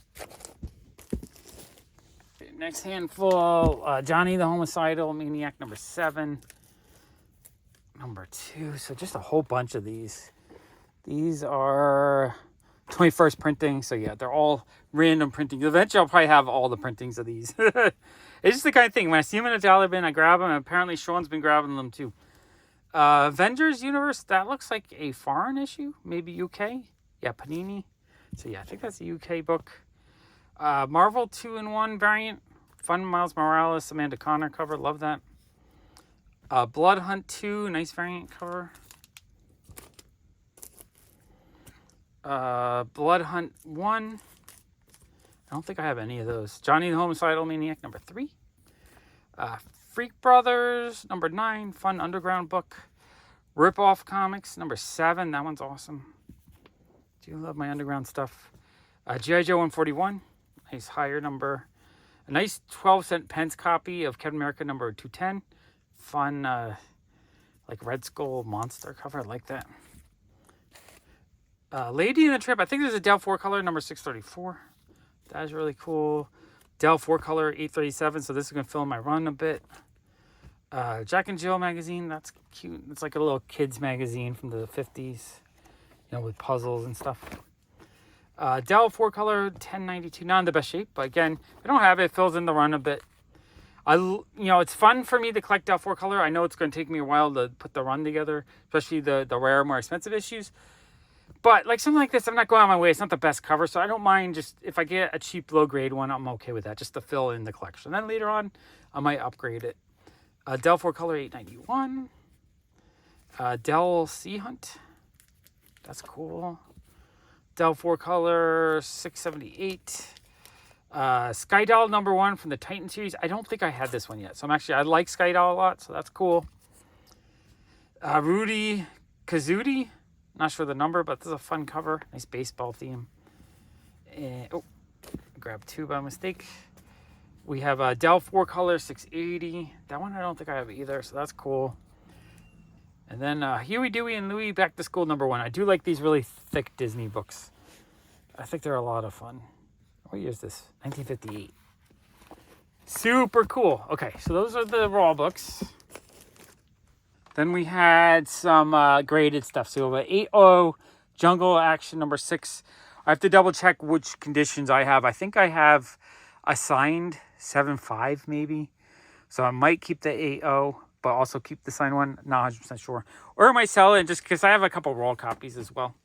Next handful. Johnny the Homicidal Maniac #7. #2. So just a whole bunch of these. These are 21st printing. So yeah, they're all random printing. Eventually I'll probably have all the printings of these. It's just the kind of thing. When I see them in a dollar bin, I grab them. And apparently Sean's been grabbing them too. Avengers Universe, that looks like a foreign issue. Maybe UK. Yeah, Panini. So yeah, I think that's a UK book. Marvel 2-in-1 variant. Fun Miles Morales, Amanda Connor cover. Love that. Blood Hunt 2, nice variant cover. Blood Hunt 1. I don't think I have any of those. Johnny the Homicidal Maniac #3. Freak Brothers #9. Fun Underground book. Rip Off Comics #7. That one's awesome. Do love my underground stuff. G.I. Joe 141. Nice higher number. A nice 12-cent pence copy of Captain America #210. Fun, like Red Skull monster cover. I like that. Lady in the Trip. I think there's a Dell 4-color #634. That is really cool. Dell 4-color 837. So this is going to fill in my run a bit. Jack and Jill magazine. That's cute. It's like a little kids magazine from the 50s. With puzzles and stuff. Dell 4-color 1092. Not in the best shape, but again, if I don't have it, it fills in the run a bit. It's fun for me to collect Dell 4-color. I know it's going to take me a while to put the run together, especially the rare, more expensive issues. But like something like this, I'm not going out of my way. It's not the best cover, so I don't mind just if I get a cheap low-grade one, I'm okay with that, just to fill in the collection. Then later on, I might upgrade it. Dell 4-color 891. Dell Sea Hunt. That's cool. Dell 4-color 678. Skydoll #1 from the Titan series. I don't think I had this one yet. So I like Skydoll a lot, so that's cool. Rudy Kazuti. Not sure the number, but this is a fun cover. Nice baseball theme. I grabbed 2 by mistake. We have a Dell 4-color 680. That one I don't think I have either, so that's cool. And then Huey, Dewey, and Louie Back to School #1. I do like these really thick Disney books. I think they're a lot of fun. What year is this? 1958. Super cool. Okay, so those are the raw books. Then we had some graded stuff. So we have 8.0 Jungle Action #6. I have to double check which conditions I have. I think I have a signed 7.5 maybe. So I might keep the 8.0, but also keep the signed one. Not 100% sure. Or I might sell it just because I have a couple raw copies as well.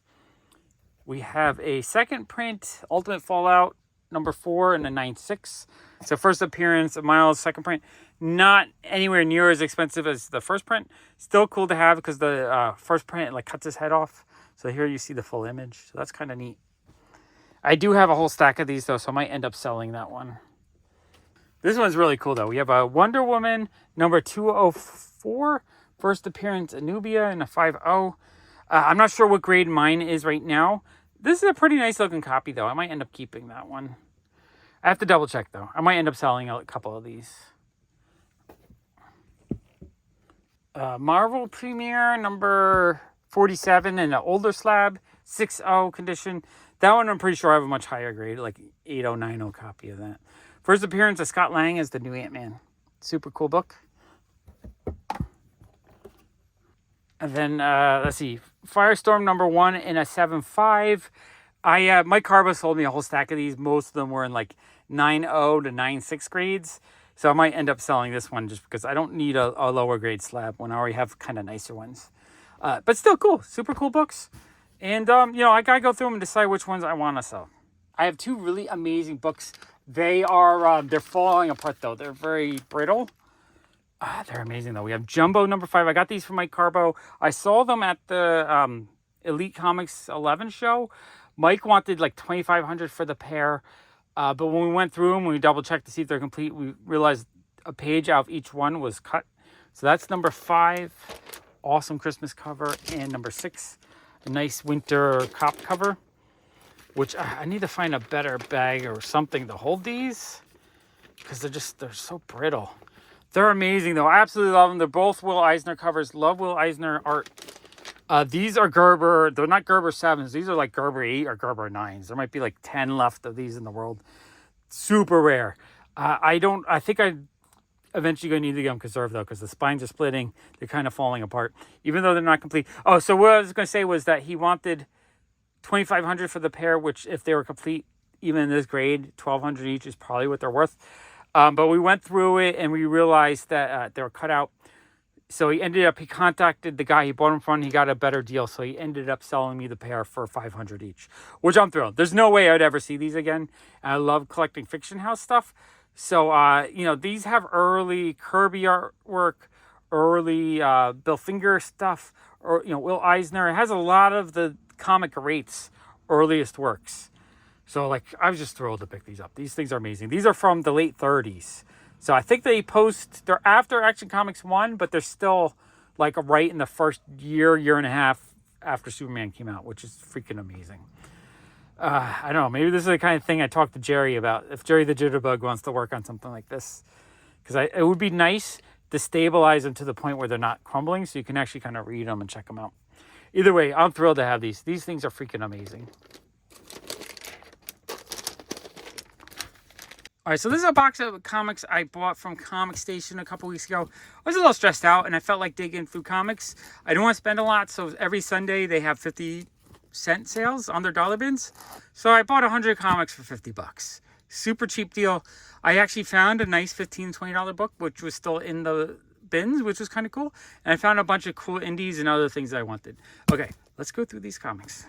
We have a second print, Ultimate Fallout #4 and a 9.6. So first appearance of Miles, second print. Not anywhere near as expensive as the first print. Still cool to have because the first print cuts his head off. So here you see the full image. So that's kind of neat. I do have a whole stack of these though, so I might end up selling that one. This one's really cool though. We have a Wonder Woman #204. First appearance Anubia in a 5.0. I'm not sure what grade mine is right now. This is a pretty nice looking copy though. I might end up keeping that one. I have to double check though. I might end up selling a couple of these. Marvel Premiere #47 in an older slab, 6.0 condition. That one I'm pretty sure I have a much higher grade, like 8.0, 9.0 copy of that. First appearance of Scott Lang as the new Ant-Man. Super cool book. And then, let's see, Firestorm #1 in a 7.5. Mike Carbo sold me a whole stack of these. Most of them were in like 9.0 to 9.6 grades. So I might end up selling this one just because I don't need a lower grade slab when I already have kind of nicer ones. But still cool, super cool books. And, I gotta go through them and decide which ones I want to sell. I have two really amazing books. They're falling apart though. They're very brittle. They're amazing though. We have Jumbo number 5. I got these from Mike Carbo. I saw them at the Elite Comics 11 show. Mike wanted like $2,500 for the pair. But when we went through them, we double checked to see if they're complete. We realized a page out of each one was cut. So that's number 5. Awesome Christmas cover. And number 6, a nice winter cop cover. Which I need to find a better bag or something to hold these. Because they're so brittle. They're amazing though. I absolutely love them. They're both Will Eisner covers. Love Will Eisner art. These are Gerber. They're not Gerber 7s. These are like Gerber 8 or Gerber 9s. There might be like 10 left of these in the world. Super rare. I think I eventually going to need to get them conserved though, because the spines are splitting. They're kind of falling apart, even though they're not complete. Oh, so what I was going to say was that he wanted $2,500 for the pair, which if they were complete, even in this grade, $1,200 each is probably what they're worth. But we went through it and we realized that they were cut out. So he contacted the guy he bought them from. He got a better deal. So he ended up selling me the pair for $500 each, which I'm thrilled. There's no way I'd ever see these again. And I love collecting Fiction House stuff. So, these have early Kirby artwork, early Bill Finger stuff, or, Will Eisner. It has a lot of the comic greats' earliest works. So, I was just thrilled to pick these up. These things are amazing. These are from the late 30s. So, I think they're after Action Comics 1, but they're still, right in the first year and a half after Superman came out, which is freaking amazing. I don't know. Maybe this is the kind of thing I talked to Jerry about. If Jerry the Jitterbug wants to work on something like this. Because it would be nice to stabilize them to the point where they're not crumbling, so you can actually kind of read them and check them out. Either way, I'm thrilled to have these. These things are freaking amazing. All right, so this is a box of comics I bought from Comic Station a couple weeks ago. I was a little stressed out, and I felt like digging through comics. I don't want to spend a lot, so every Sunday they have 50-cent sales on their dollar bins. So I bought 100 comics for $50. Super cheap deal. I actually found a nice $15, $20 book, which was still in the bins, which was kind of cool. And I found a bunch of cool indies and other things that I wanted. Okay, let's go through these comics.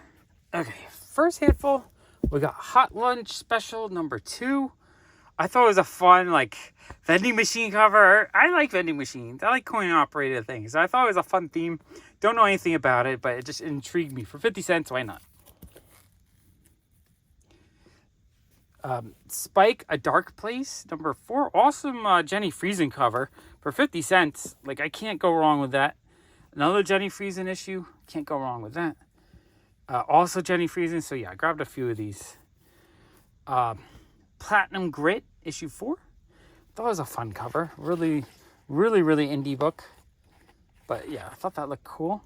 Okay, first handful, we got Hot Lunch Special number 2. I thought it was a fun, vending machine cover. I like vending machines. I like coin-operated things. I thought it was a fun theme. Don't know anything about it, but it just intrigued me. For 50 cents, why not? Spike, A Dark Place, number 4. Awesome Jenny Friesen cover for 50 cents. I can't go wrong with that. Another Jenny Friesen issue. Can't go wrong with that. Also Jenny Friesen. So, yeah, I grabbed a few of these. Platinum Grit, issue 4. That was a fun cover. Really, really, really indie book. But, yeah, I thought that looked cool.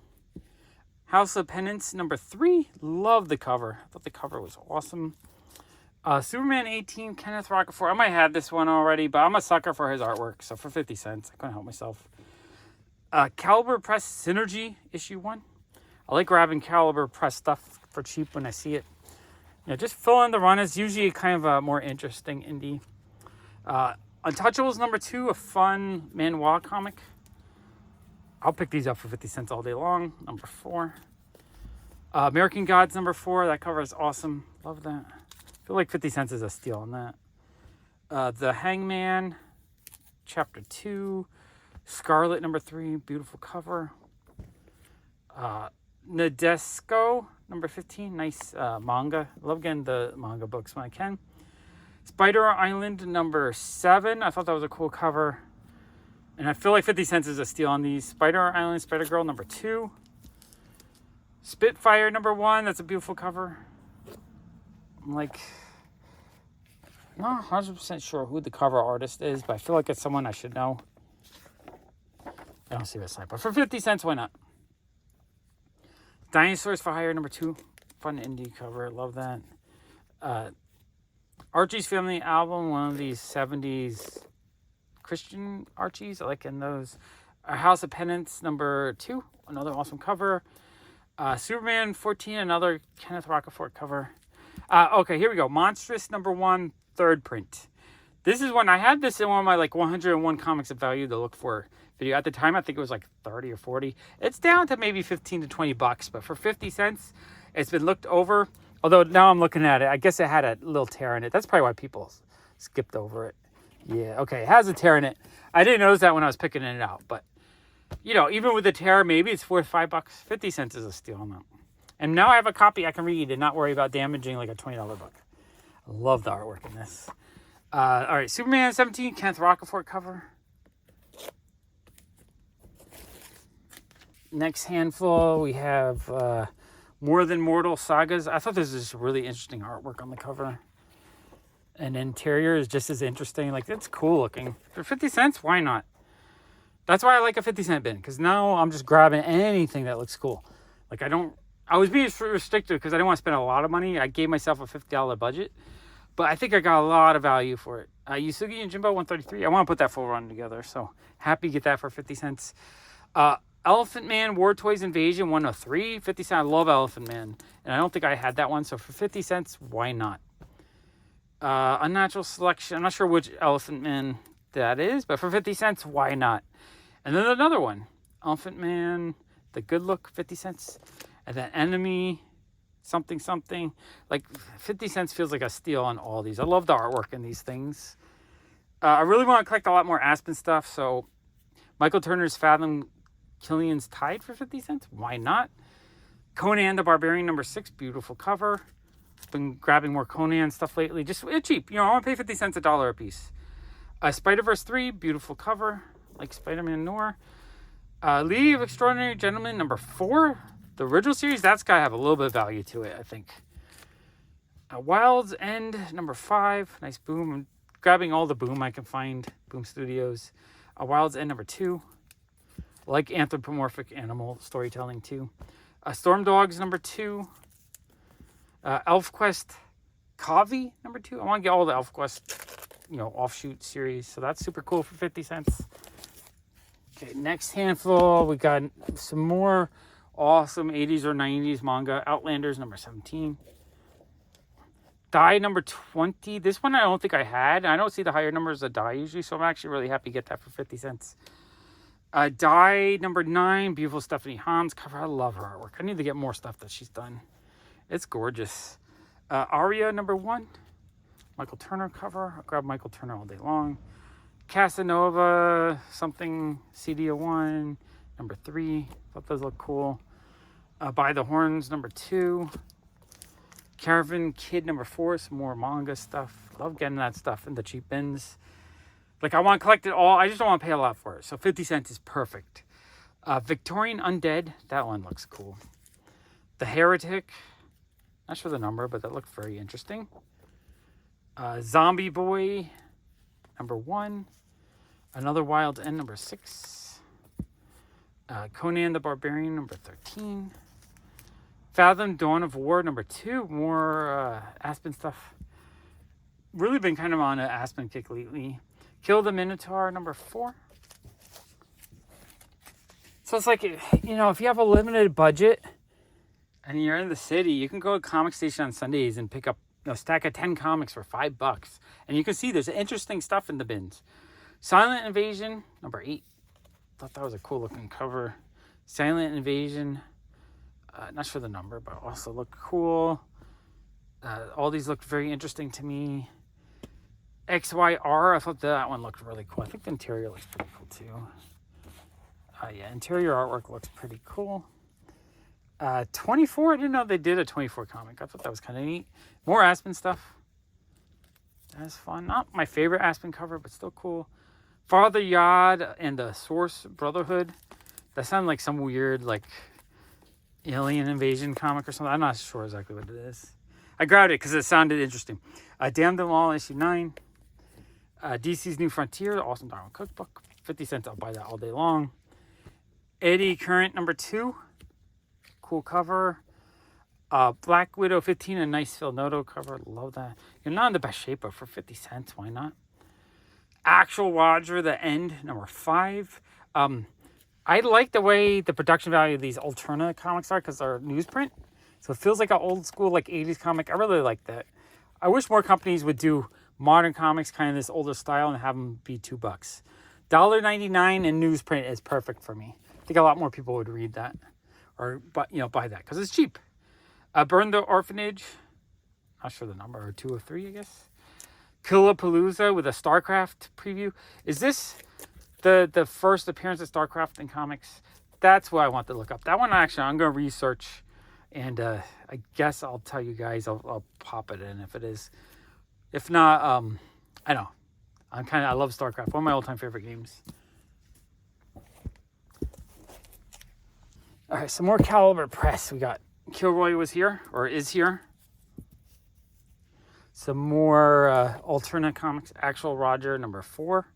House of Penance, number 3. Love the cover. I thought the cover was awesome. Superman 18, Kenneth Rocafort. I might have this one already, but I'm a sucker for his artwork. So for 50 cents, I couldn't help myself. Caliber Press Synergy, issue 1. I like grabbing Caliber Press stuff for cheap when I see it. Just fill in the run. It's usually kind of a more interesting indie. Untouchables, number 2, a fun manhwa comic. I'll pick these up for 50 cents all day long. Number 4. American Gods, number 4. That cover is awesome. Love that. I feel like 50 cents is a steal on that. The Hangman, chapter 2. Scarlet, number 3. Beautiful cover. Nadesco, number 15. Nice manga. Love getting the manga books when I can. Spider Island, number 7. I thought that was a cool cover. And I feel like 50 cents is a steal on these. Spider Island, Spider Girl, number 2. Spitfire, number 1. That's a beautiful cover. I'm not 100% sure who the cover artist is, but I feel like it's someone I should know. I don't see this side, but for 50 cents, why not? Dinosaurs for Hire, number 2. Fun indie cover. Love that. Archie's Family album, one of these 70s Christian Archies. I like in those. House of Penance, number 2. Another awesome cover. Superman 14, another Kenneth Rocafort cover. Okay, here we go. Monstrous #1, third print. This is one, I had this in one of my like 101 comics of value to look for video. At the time, I think it was like 30 or 40. It's down to maybe 15 to 20 bucks, but for 50 cents, it's been looked over. Although now I'm looking at it, I guess it had a little tear in it. That's probably why people skipped over it. Yeah, okay, it has a tear in it. I didn't notice that when I was picking it out, but you know, even with the tear, maybe it's worth $5. 50 cents is a steal on that. And now I have a copy I can read and not worry about damaging like a $20 book. I love the artwork in this. All right, Superman 17, Kenneth Rocafort cover. Next handful, we have More Than Mortal Sagas. I thought this was really interesting artwork on the cover. And interior is just as interesting. Like, it's cool looking. For 50 cents, why not? That's why I like a 50-cent bin, because now I'm just grabbing anything that looks cool. Like, I was being restricted because I didn't want to spend a lot of money. I gave myself a $50 budget. But I think I got a lot of value for it. Yusugi and Jimbo 133. I want to put that full run together. So happy to get that for 50 cents. Elephant Man War Toys Invasion 103. 50 cents. I love Elephant Man. And I don't think I had that one. So for 50 cents, why not? Unnatural Selection. I'm not sure which Elephant Man that is. But for 50 cents, why not? And then another one. Elephant Man. The Good Look. 50 cents. And then Enemy. Something like 50 cents feels like a steal on all these. I love the artwork in these things. I really want to collect a lot more Aspen stuff, so Michael Turner's Fathom Killian's Tide for 50 cents. Why not? Conan the Barbarian #6, beautiful cover. Been grabbing more Conan stuff lately. Just it's cheap. You know, I want to pay 50 cents, $1 a piece. Spider-Verse 3, beautiful cover, like Spider-Man Noir. League of Extraordinary Gentlemen #4. The original series, that's got to have a little bit of value to it, I think. Wild's End #5. Nice Boom. I'm grabbing all the Boom I can find. Boom Studios. Wild's End #2. Like anthropomorphic animal storytelling too. Storm Dogs #2. ElfQuest Kavi #2. I want to get all the ElfQuest, you know, offshoot series. So that's super cool for 50 cents. Okay, next handful. We got some more awesome 80s or 90s manga. Outlanders #17. Die #20. This one I don't think I had. I don't see the higher numbers of Die usually, so I'm actually really happy to get that for 50 cents. Die #9. Beautiful Stephanie Hans cover. I love her artwork. I need to get more stuff that she's done. It's gorgeous. Aria #1. Michael Turner cover. I'll grab Michael Turner all day long. Casanova something CD01 #3. Thought those look cool. By the Horns #2. Caravan Kid #4. Some more manga stuff. Love getting that stuff in the cheap bins. Like, I want to collect it all. I just don't want to pay a lot for it. So 50 cents is perfect. Victorian Undead. That one looks cool. The Heretic. Not sure the number, but that looked very interesting. Zombie Boy #1. Another Wild End #6. Conan the Barbarian #13. Fathom Dawn of War #2. More Aspen stuff. Really been kind of on an Aspen kick lately. Kill the Minotaur #4. So it's like, you know, if you have a limited budget and you're in the city, you can go to Comic Station on Sundays and pick up a stack of 10 comics for $5. And you can see there's interesting stuff in the bins. Silent Invasion #8. Thought that was a cool looking cover. Silent Invasion. Not sure the number, but also looked cool. All these looked very interesting to me. XYR. I thought that one looked really cool. I think the interior looks pretty cool too. Yeah, interior artwork looks pretty cool. 24. I didn't know they did a 24 comic. I thought that was kind of neat. More Aspen stuff. That's fun. Not my favorite Aspen cover, but still cool. Father Yod and the Source Brotherhood. That sounded like some weird, like, alien invasion comic or something. I'm not sure exactly what it is. I grabbed it because it sounded interesting. Damn Them All #9. DC's New Frontier, awesome Darwin cookbook. 50 cents, I'll buy that all day long. Eddie Current #2. Cool cover. Black Widow 15, a nice Phil Noto cover. Love that. You're not in the best shape, but for 50 cents, why not? Actual Roger, The End, #5. I like the way the production value of these Alterna comics are because they're newsprint. So it feels like an old school, like 80s comic. I really like that. I wish more companies would do modern comics, kind of this older style, and have them be $2. $1.99 in newsprint is perfect for me. I think a lot more people would read that or buy that because it's cheap. Burn the Orphanage. Not sure the number, or 2 or 3, I guess. Killapalooza with a StarCraft preview. Is this the first appearance of StarCraft in comics? That's what I want to look up. That one, actually, I'm going to research, and I guess I'll tell you guys. I'll pop it in if it is. If not, I know. I love StarCraft. One of my all-time favorite games. All right, some more Caliber Press. We got Kilroy was here, or is here. Some more alternate comics. Actual Roger, number 4.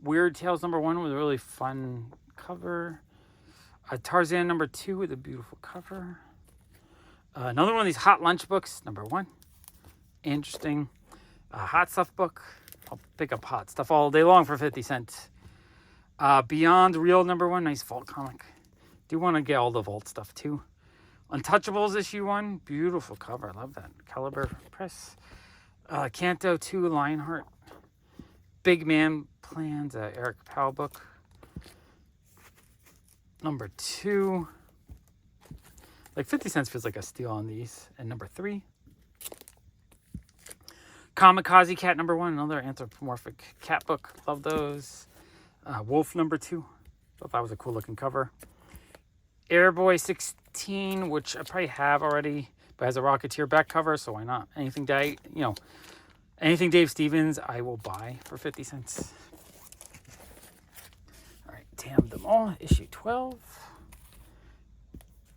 Weird Tales, number 1, with a really fun cover. Tarzan, number 2, with a beautiful cover. Another one of these Hot Lunch books, number 1. Interesting. Hot Stuff book. I'll pick up Hot Stuff all day long for 50 cents. Beyond Real, number 1. Nice Vault comic. Do want to get all the Vault stuff, too. Untouchables, issue 1. Beautiful cover. I love that. Caliber Press. Canto 2, Lionheart. Big Man Plans, Eric Powell book. Number 2. Like 50 cents feels like a steal on these. And number 3. Kamikaze Cat, number 1. Another anthropomorphic cat book. Love those. Wolf, number 2. Thought that was a cool looking cover. Airboy 16, which I probably have already, but has a Rocketeer back cover, so why not? Anything Dave Stevens, I will buy for 50 cents. All right, Damn Them All, issue 12.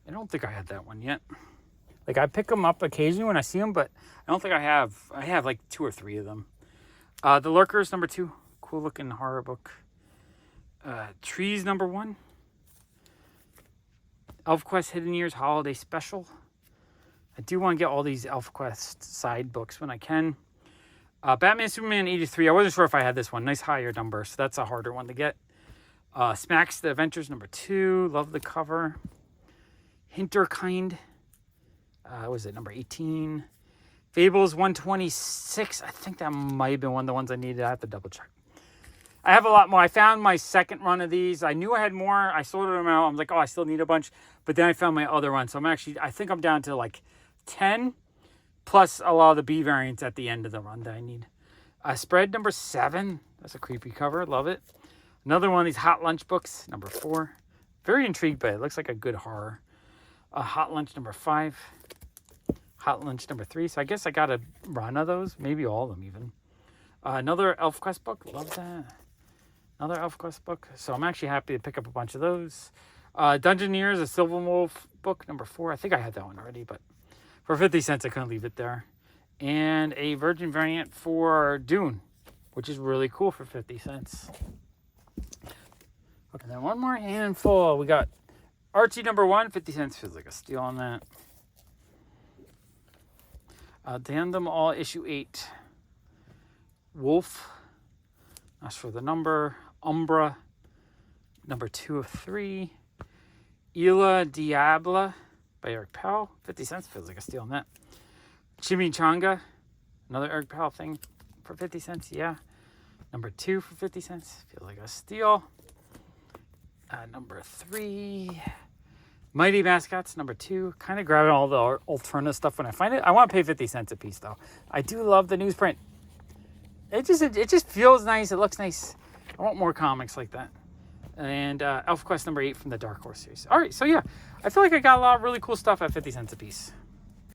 I don't think I had that one yet. Like, I pick them up occasionally when I see them, but I don't think I have. I have like 2 or 3 of them. The Lurkers, number 2. Cool looking horror book. Trees, number 1. ElfQuest Hidden Years Holiday Special. I do want to get all these ElfQuest side books when I can. Batman Superman 83. I wasn't sure if I had this one. Nice higher number, so that's a harder one to get. Smacks the Adventures, number 2. Love the cover. Hinterkind. What was it, number 18? Fables 126. I think that might have been one of the ones I needed. I have to double check. I have a lot more. I found my second run of these. I knew I had more. I sorted them out. I'm like, I still need a bunch. But then I found my other one. So I think I'm down to like 10 plus a lot of the B variants at the end of the run that I need. Spread number 7. That's a creepy cover. Love it. Another one of these Hot Lunch books, number 4. Very intrigued by it. Looks like a good horror. Hot Lunch number 5. Hot Lunch number 3. So I guess I got a run of those. Maybe all of them even. Another ElfQuest book. Love that. Another ElfQuest book. So I'm actually happy to pick up a bunch of those. Dungeoneers, a Silver Wolf book, number 4. I think I had that one already, but for 50 cents, I couldn't leave it there. And a Virgin variant for Dune, which is really cool for 50 cents. Okay, then one more handful. We got Archie number 1, 50 cents. Feels like a steal on that. Damn Them All, issue 8. Wolf. Not sure the number. Umbra, number 2 of 3. Isla Diabla by Eric Powell. 50 cents. Feels like a steal on that. Chimichanga. Another Eric Powell thing for 50 cents. Yeah. Number 2 for 50 cents. Feels like a steal. Number 3. Mighty Mascots, number 2. Kind of grabbing all the alternative stuff when I find it. I want to pay 50 cents a piece, though. I do love the newsprint. It just feels nice. It looks nice. I want more comics like that. And ElfQuest number 8 from the Dark Horse series. All right, so yeah. I feel like I got a lot of really cool stuff at 50 cents a piece.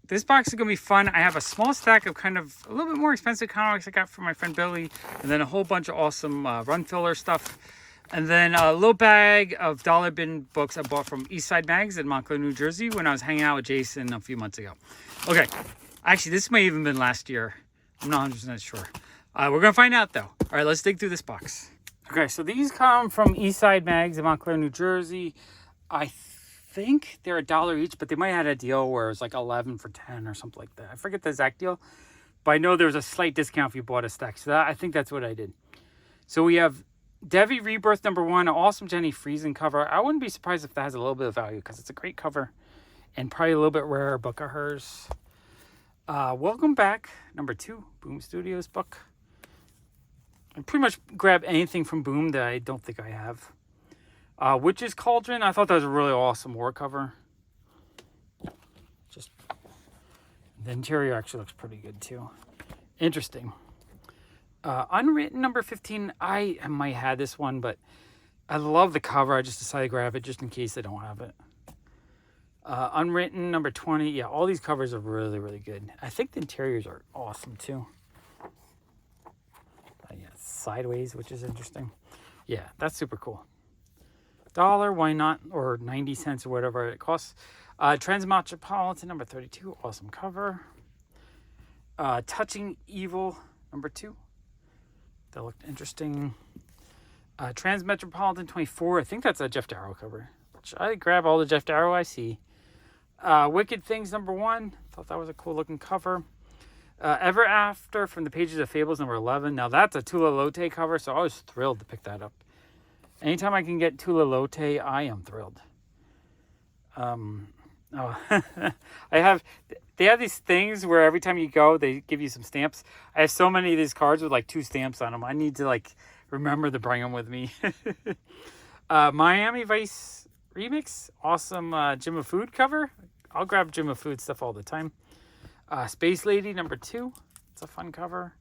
This box is going to be fun. I have a small stack of kind of a little bit more expensive comics I got from my friend Billy. And then a whole bunch of awesome run filler stuff. And then a little bag of dollar bin books I bought from Eastside Mags in Montclair, New Jersey when I was hanging out with Jason a few months ago. Okay, actually this may have even been last year. I'm not 100% sure. We're going to find out though. All right, let's dig through this box. Okay, so these come from Eastside Mags in Montclair, New Jersey. I think they're $1 each, but they might have had a deal where it was like 11 for 10 or something like that. I forget the exact deal, but I know there's a slight discount if you bought a stack. So I think that's what I did. So we have Devi Rebirth #1, awesome Jenny Friesen cover. I wouldn't be surprised if that has a little bit of value because it's a great cover and probably a little bit rarer book of hers. Welcome Back #2, Boom Studios book. I pretty much grab anything from Boom that I don't think I have. Witch's Cauldron, I thought that was a really awesome war cover. Just the interior actually looks pretty good too. Interesting. Unwritten #15, I might have this one, but I love the cover. I just decided to grab it just in case I don't have it. Unwritten #20, yeah, all these covers are really, really good. I think the interiors are awesome too. Yeah, sideways, which is interesting. Yeah, that's super cool. $1, why not? Or 90 cents or whatever it costs. Transmetropolitan #32, awesome cover. Touching Evil #2. That looked interesting. Transmetropolitan 24. I think that's a Jeff Darrow cover. Which I grab all the Jeff Darrow I see. Wicked Things #1. Thought that was a cool looking cover. Ever After from the Pages of Fables #11. Now that's a Tula Lotte cover, so I was thrilled to pick that up. Anytime I can get Tula Lotte, I am thrilled. They have these things where every time you go, they give you some stamps. I have so many of these cards with like 2 stamps on them. I need to like remember to bring them with me. Miami Vice Remix, awesome Jim of Food cover. I'll grab Jim of Food stuff all the time. Space Lady #2, it's a fun cover.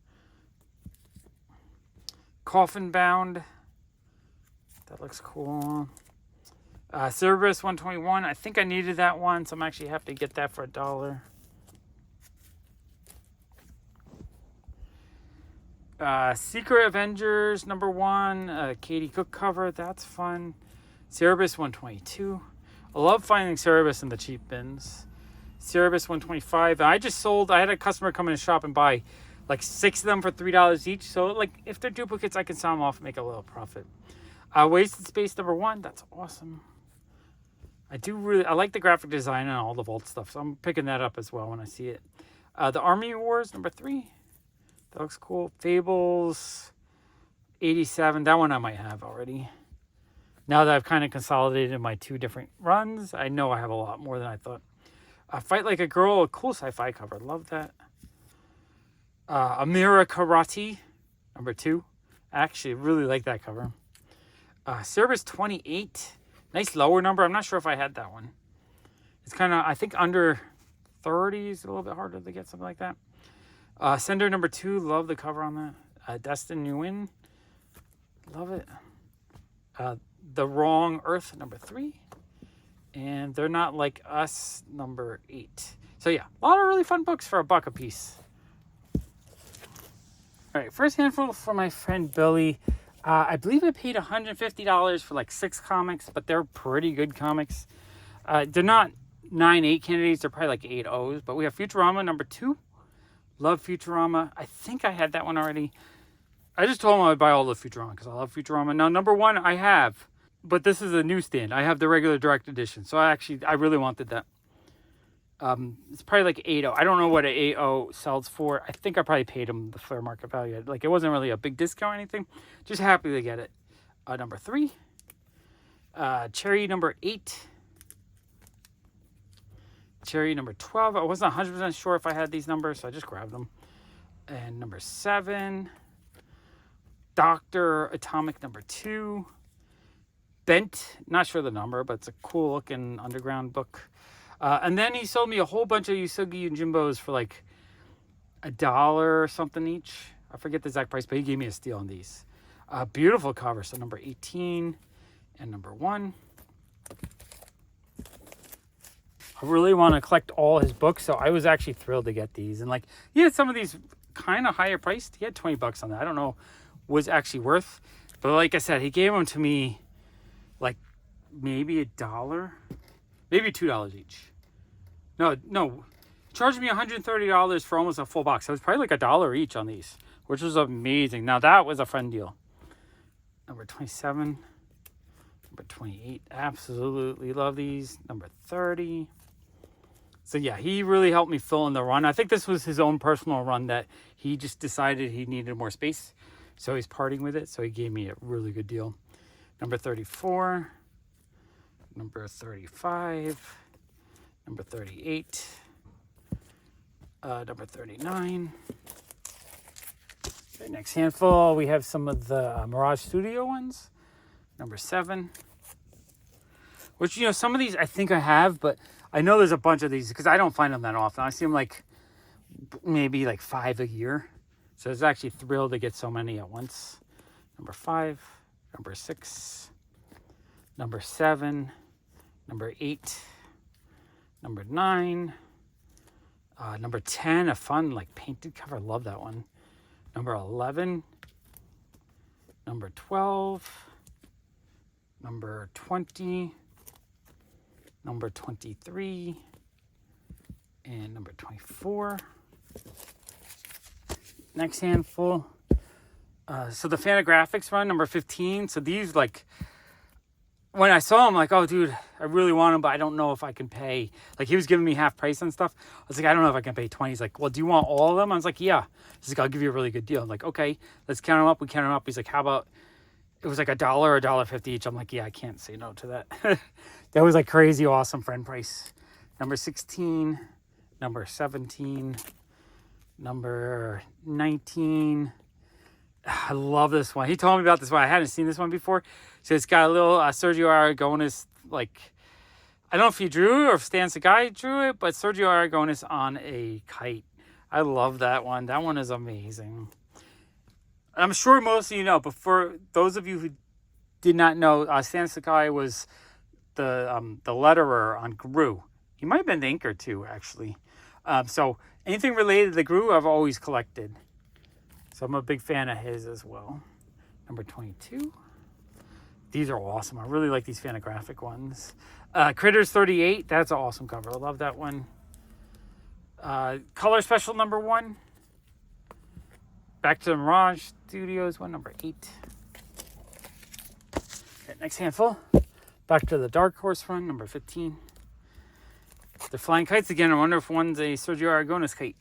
Coffin Bound, that looks cool. Cerberus 121, I think I needed that one, so I'm actually have to get that for $1. Secret Avengers #1, Katie Cook cover, that's fun. Cerberus 122. I love finding Cerberus in the cheap bins. Cerberus 125. I had a customer come in the shop and buy like 6 of them for $3 each. So like if they're duplicates, I can sell them off and make a little profit. Wasted Space #1, that's awesome. I like the graphic design and all the vault stuff, so I'm picking that up as well when I see it. The Army Wars #3, that looks cool. Fables 87, that one I might have already. Now that I've kind of consolidated my 2 different runs, I know I have a lot more than I thought. Fight Like a Girl, a cool sci-fi cover, love that. Amira Karate #2, I actually really like that cover. Cerberus 28, nice lower number. I'm not sure if I had that one. It's kind of, I think under 30 is a little bit harder to get something like that. Sender #2, love the cover on that. Destin Nguyen, love it. The Wrong Earth #3. And They're Not Like Us #8. So yeah, a lot of really fun books for $1 a piece. All right, first handful for my friend Billy. I believe I paid $150 for like 6 comics, but they're pretty good comics. They're not 9/8 candidates, they're probably like 8/0s, but we have Futurama #2. Love Futurama. I think I had that one already. I just told him I would buy all the Futurama because I love Futurama. Now, #1 I have, but this is a newsstand. I have the regular direct edition, so I really wanted that. It's probably like 8/0. I don't know what an 8/0 sells for. I think I probably paid him the fair market value. Like, it wasn't really a big discount or anything. Just happy to get it. #3. Cherry #8. Cherry #12. I wasn't 100% sure if I had these numbers, so I just grabbed them. And #7. Dr. Atomic #2. Bent. Not sure the number, but it's a cool looking underground book. And then he sold me a whole bunch of Yusugi and Jimbos for like $1 or something each. I forget the exact price, but he gave me a steal on these. Beautiful cover. So #18 and #1. I really want to collect all his books, so I was actually thrilled to get these. And like, he had some of these kind of higher priced. He had $20 on that. I don't know was actually worth, but like I said, he gave them to me like maybe $1, maybe $2 each. No, charged me $130 for almost a full box. So it was probably like $1 each on these, which was amazing. Now that was a friend deal. #27, #28, absolutely love these. #30. So yeah, he really helped me fill in the run. I think this was his own personal run that he just decided he needed more space. So he's parting with it. So he gave me a really good deal. Number 34, number 35, number 38, number 39. Okay, next handful, we have some of the Mirage Studio ones. Number 7. Which, you know, some of these I think I have, but I know there's a bunch of these because I don't find them that often. I see them like maybe like 5 a year. So it's actually thrilled to get so many at once. Number 5, number 6, number 7, number 8, number 9, number 10, a fun like painted cover. I love that one. Number 11, number 12, number 20, number 23, and number 24. Next handful. So the Fantagraphics run, number 15. So these, like, when I saw them, like, oh, dude, I really want them, but I don't know if I can pay. Like, he was giving me half price and stuff. I was like, I don't know if I can pay 20. He's like, well, do you want all of them? I was like, yeah. He's like, I'll give you a really good deal. I'm like, okay, let's count them up. We count them up. He's like, how about, it was like $1 or $1.50 each. I'm like, yeah, I can't say no to that. That was like crazy awesome friend price. Number 16, number 17, number 19. I love this one. He told me about this one. I hadn't seen this one before. So it's got a little Sergio Aragonés, like, I don't know if he drew or if Stan Sagai drew it, but Sergio Aragonés on a kite. I love that one. That one is amazing. I'm sure most of you know, but for those of you who did not know, Stan Sakai was the letterer on Gru. He might have been the inker too, actually. So anything related to Gru, I've always collected. So I'm a big fan of his as well. Number 22. These are awesome. I really like these Fantagraphic ones. Critters 38. That's an awesome cover. I love that one. Color Special number 1. Back to the Mirage Studios one, number 8. Okay, next handful. Back to the Dark Horse run, number 15. They're flying kites again. I wonder if one's a Sergio Aragonés kite.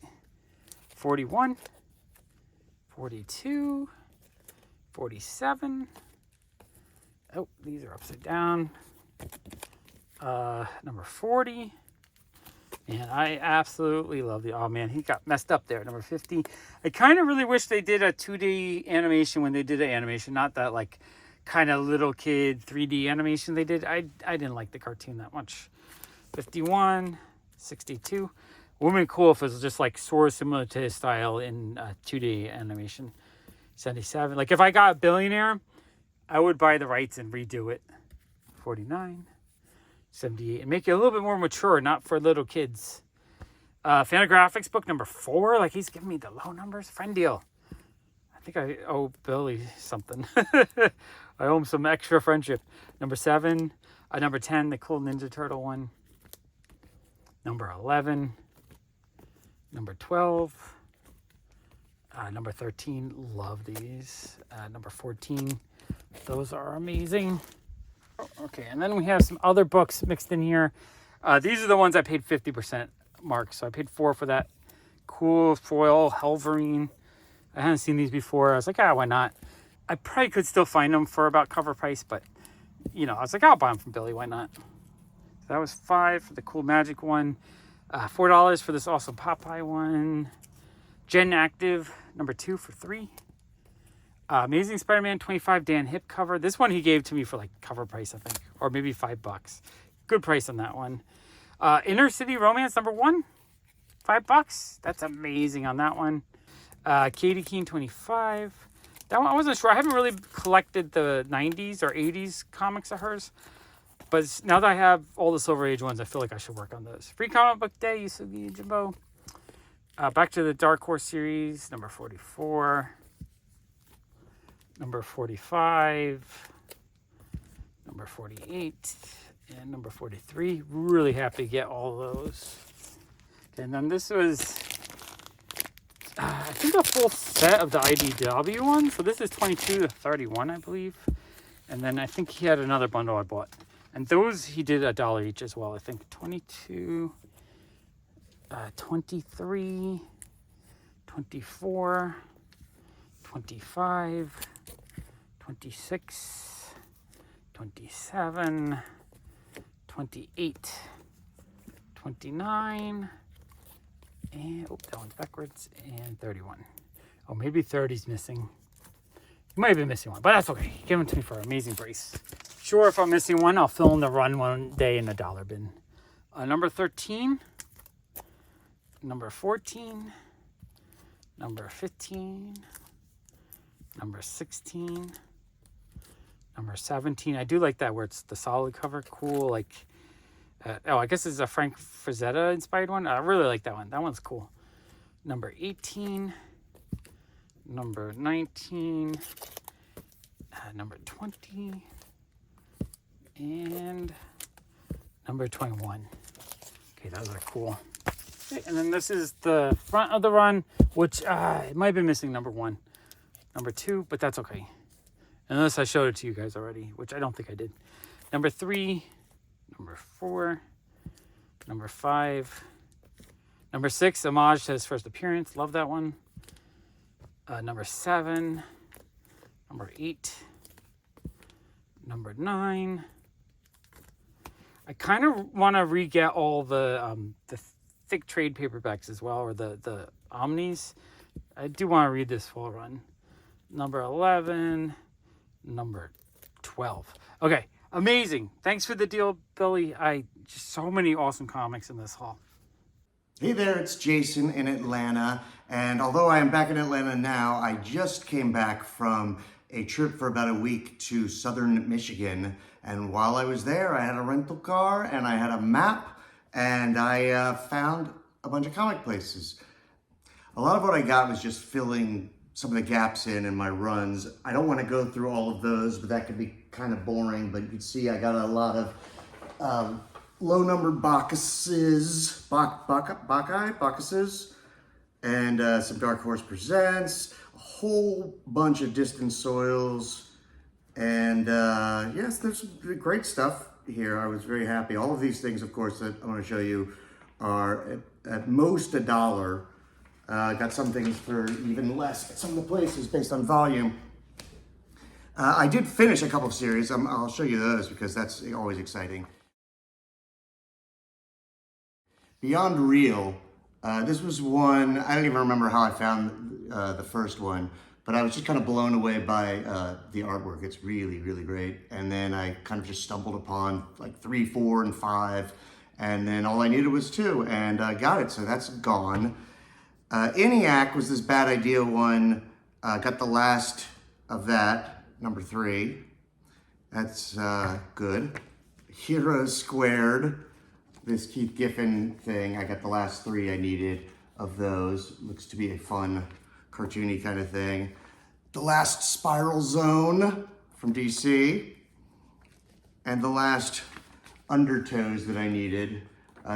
41, 42, 47. Oh, these are upside down. Number 40. And I absolutely love the, oh man, he got messed up there. Number 50. I kind of really wish they did a 2D animation when they did an animation. Not that like kind of little kid 3D animation they did. I didn't like the cartoon that much. 51, 62. Would have been cool if it was just like sort of similar to his style in 2D animation. 77. Like if I got Billionaire, I would buy the rights and redo it. 49. 78, and make it a little bit more mature, not for little kids. Fantagraphics book number 4. Like, he's giving me the low numbers. Friend deal. I think I owe Billy something. I owe him some extra friendship. Number 7. Number 10, the cool Ninja Turtle one. Number 11. Number 12. Number 13, love these. Number 14, those are amazing. Okay, and then we have some other books mixed in here. These are the ones I paid 50% mark. So I paid 4 for that cool foil Helverine. I hadn't seen these before. I was like, why not? I probably could still find them for about cover price, but you know, I was like, I'll buy them from Billy. Why not? So that was 5 for the cool Magic one. $4 for this awesome Popeye one. Gen Active number 2 for 3. Amazing Spider-Man 25 Dan Hip cover. This one he gave to me for like cover price, I think, or maybe $5. Good price on that one. Inner City Romance number 1, $5. That's amazing on that one. Katie Keene 25. That one I wasn't sure. I haven't really collected the 90s or 80s comics of hers, but now that I have all the Silver Age ones, I feel like I should work on those. Free Comic Book Day, Yusugi and Jimbo. Back to the Dark Horse series, number 44. Number 45, number 48, and number 43. Really happy to get all those. Okay, and then this was, I think a full set of the IDW ones. So this is 22 to 31, I believe. And then I think he had another bundle I bought. And those he did $1 each as well. I think 22, 23, 24, 25, 26, 27, 28, 29, and oh, that one's backwards, and 31. Oh, maybe 30's missing. You might have been missing one, but that's okay. Give them to me for an amazing brace. Sure, if I'm missing one, I'll fill in the run one day in the dollar bin. Number 13, number 14, number 15, number 16, number 17. I do like that where it's the solid cover. Cool. Like, I guess it's a Frank Frazetta inspired one. I really like that one. That one's cool. Number 18, number 19, number 20, and number 21. Okay, those are cool. Okay, and then this is the front of the run, which it might have been missing number 1, number 2, but that's okay. Unless I showed it to you guys already, which I don't think I did. Number 3, number 4, number 5, number 6, homage to his first appearance. Love that one. Number 7, number 8, number 9. I kind of want to re-get all the thick trade paperbacks as well, or the omnis. I do want to read this full run. Number 11, number 12. Okay, amazing. Thanks for the deal, Billy. Just so many awesome comics in this haul. Hey there, it's Jason in Atlanta, and although I am back in Atlanta now, I just came back from a trip for about a week to southern Michigan, and while I was there, I had a rental car, and I had a map, and I found a bunch of comic places. A lot of what I got was just filling some of the gaps in my runs. I don't want to go through all of those, but that could be kind of boring, but you can see I got a lot of low-numbered Bacchuses, Bacchuses, and some Dark Horse Presents, a whole bunch of Distant Soils, and yes, there's some great stuff here. I was very happy. All of these things, of course, that I want to show you are at most $1. Got some things for even less at some of the places based on volume. I did finish a couple of series. I'll show you those because that's always exciting. Beyond Real, this was one, I don't even remember how I found the first one, but I was just kind of blown away by the artwork. It's really, really great. And then I kind of just stumbled upon like 3, 4, and 5, and then all I needed was 2, and got it, so that's gone. ENIAC was this bad idea one. Got the last of that, number 3. That's good. Heroes Squared. This Keith Giffen thing, I got the last 3 I needed of those. Looks to be a fun, cartoony kind of thing. The last Spiral Zone from DC. And the last Undertows that I needed.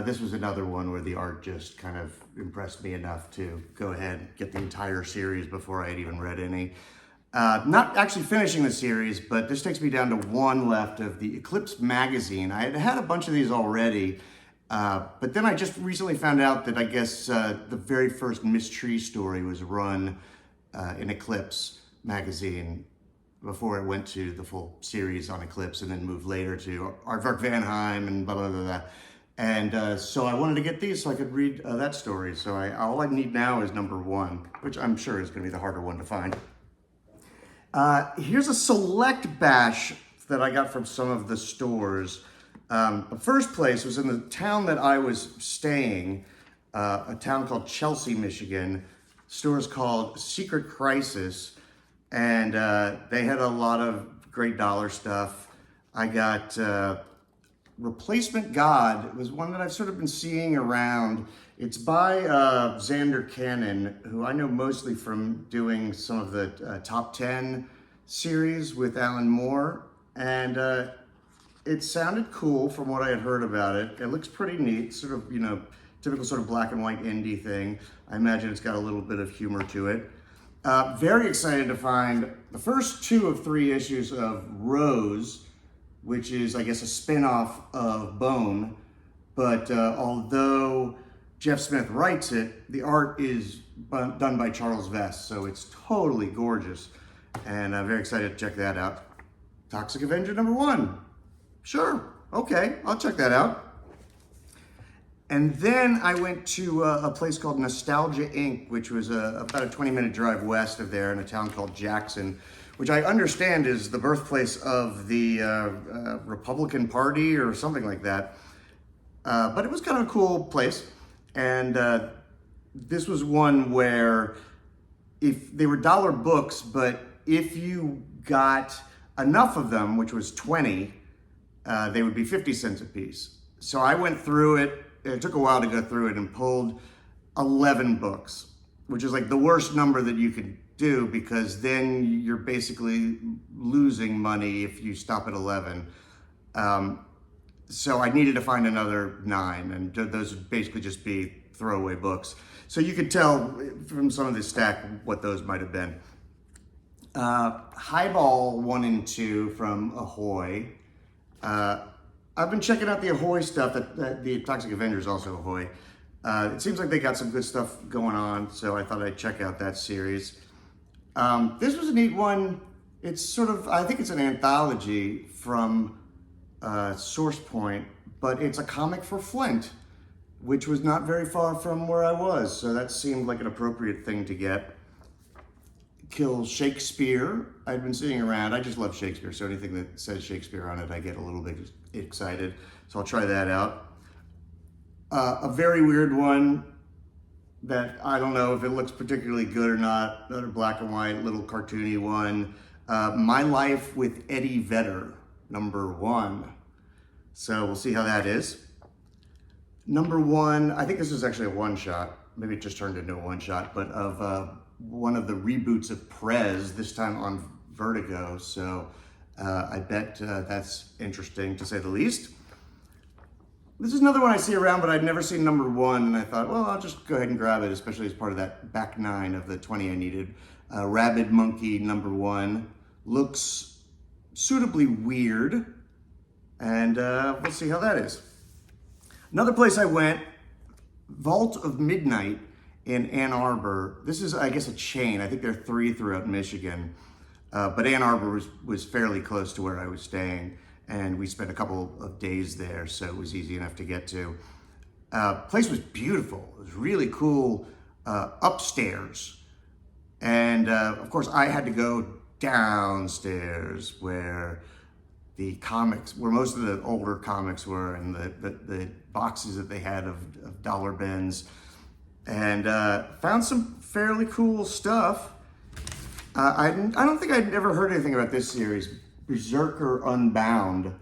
This was another one where the art just kind of impressed me enough to go ahead and get the entire series before I had even read any. Not actually finishing the series, but this takes me down to 1 left of the Eclipse magazine. I had a bunch of these already, but then I just recently found out that I guess the very first Miss Tree story was run in Eclipse magazine before it went to the full series on Eclipse and then moved later to Aardvark Vanheim and blah, blah, blah, blah. And so I wanted to get these so I could read that story. So all I need now is number 1, which I'm sure is going to be the harder one to find. Here's a select batch that I got from some of the stores. The first place was in the town that I was staying, a town called Chelsea, Michigan. The store is called Secret Crisis, and they had a lot of great dollar stuff. I got Replacement God. It was one that I've sort of been seeing around. It's by Xander Cannon, who I know mostly from doing some of the top 10 series with Alan Moore. And it sounded cool from what I had heard about it. It looks pretty neat, sort of, typical sort of black and white indie thing. I imagine it's got a little bit of humor to it. Very excited to find the first 2 of 3 issues of Rose, which is, I guess, a spin-off of Bone. But although Jeff Smith writes it, the art is done by Charles Vess, so it's totally gorgeous. And I'm very excited to check that out. Toxic Avenger #1. Sure, okay, I'll check that out. And then I went to a place called Nostalgia Inc., which was about a 20-minute drive west of there in a town called Jackson, which I understand is the birthplace of the Republican Party or something like that. But it was kind of a cool place. And this was one where if they were dollar books, but if you got enough of them, which was 20, they would be 50 cents a piece. So I went through it. It took a while to go through it and pulled 11 books, which is like the worst number that you could do because then you're basically losing money if you stop at 11. So I needed to find another 9, and those would basically just be throwaway books. So you could tell from some of this stack what those might have been. Highball 1 and 2 from Ahoy. I've been checking out the Ahoy stuff. The Toxic Avenger is also Ahoy. It seems like they got some good stuff going on, so I thought I'd check out that series. This was a neat one. It's sort of, I think it's an anthology from Source Point, but it's a comic for Flint, which was not very far from where I was, so that seemed like an appropriate thing to get. Kill Shakespeare. I'd been seeing around. I just love Shakespeare, so anything that says Shakespeare on it, I get a little bit excited. So I'll try that out. A very weird one that I don't know if it looks particularly good or not. Another black and white, little cartoony one. My Life with Eddie Vedder, #1. So we'll see how that is. #1, I think this is actually a one-shot. Maybe it just turned into a one-shot, but of one of the reboots of Prez, this time on Vertigo. So I bet that's interesting to say the least. This is another one I see around, but I'd never seen #1, and I thought, well, I'll just go ahead and grab it, especially as part of that back 9 of the 20 I needed. Rabid Monkey #1 looks suitably weird, and we'll see how that is. Another place I went, Vault of Midnight in Ann Arbor. This is, I guess, a chain. I think there are 3 throughout Michigan, but Ann Arbor was fairly close to where I was staying, and we spent a couple of days there, so it was easy enough to get to. Place was beautiful. It was really cool upstairs, and of course I had to go downstairs where the comics, where most of the older comics were, and the boxes that they had of dollar bins, and found some fairly cool stuff. I don't think I'd ever heard anything about this series, Berserker Unbound.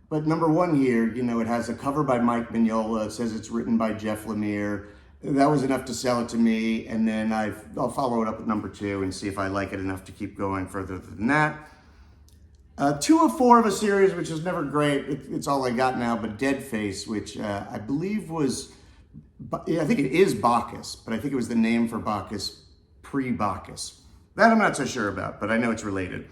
But #1 here, you know, it has a cover by Mike Mignola. It says it's written by Jeff Lemire. That was enough to sell it to me, and then I'll follow it up with #2 and see if I like it enough to keep going further than that. 2 of 4 of a series, which is never great. It's all I got now, but Deadface, which I believe was, I think it is Bacchus, but I think it was the name for Bacchus pre-Bacchus. That I'm not so sure about, but I know it's related.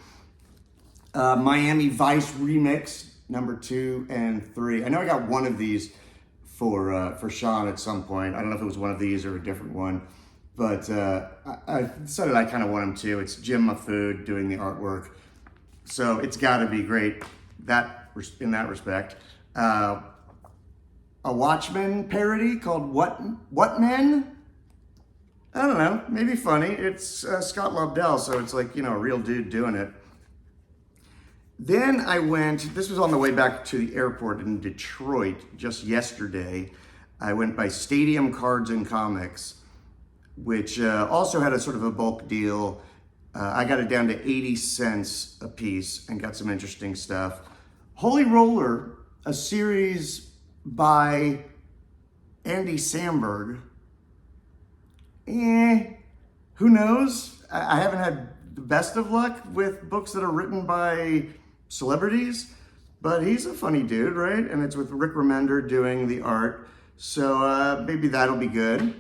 Miami Vice Remix, #2 and 3. I know I got one of these for Sean at some point. I don't know if it was one of these or a different one, but I decided I kind of want him to. It's Jim Mahfood doing the artwork, so it's got to be great in that respect. A Watchmen parody called What Men? I don't know, maybe funny. It's Scott Lobdell, so it's like, you know, a real dude doing it. Then I went, this was on the way back to the airport in Detroit just yesterday. I went by Stadium Cards and Comics, which also had a sort of a bulk deal. I got it down to 80 cents a piece and got some interesting stuff. Holy Roller, a series by Andy Samberg. Who knows? I haven't had the best of luck with books that are written by celebrities, but he's a funny dude, right? And it's with Rick Remender doing the art, so maybe that'll be good.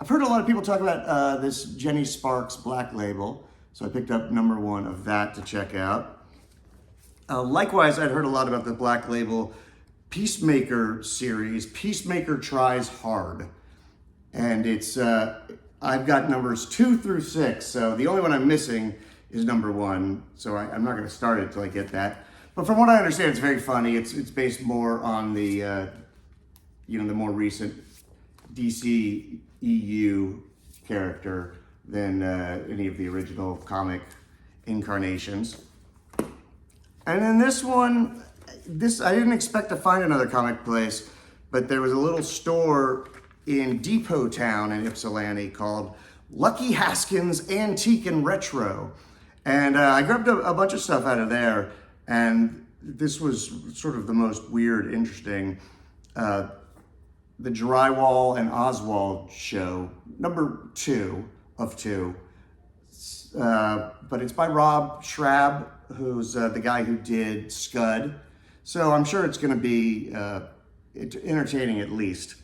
I've heard a lot of people talk about this Jenny Sparks Black Label, so I picked up #1 of that to check out. Likewise, I'd heard a lot about the Black Label Peacemaker series, Peacemaker Tries Hard. And it's I've got numbers 2 through 6, so the only one I'm missing is number 1. So I'm not going to start it until I get that. But from what I understand, it's very funny. It's based more on the the more recent DC EU character than any of the original comic incarnations. And then this one, I didn't expect to find another comic place, but there was a little store in Depot Town in Ypsilanti called Lucky Haskins Antique and Retro. And I grabbed a bunch of stuff out of there, and this was sort of the most weird, interesting. The Drywall and Oswald show, number 2 of 2. But it's by Rob Schrab, who's the guy who did Scud. So I'm sure it's going to be entertaining at least.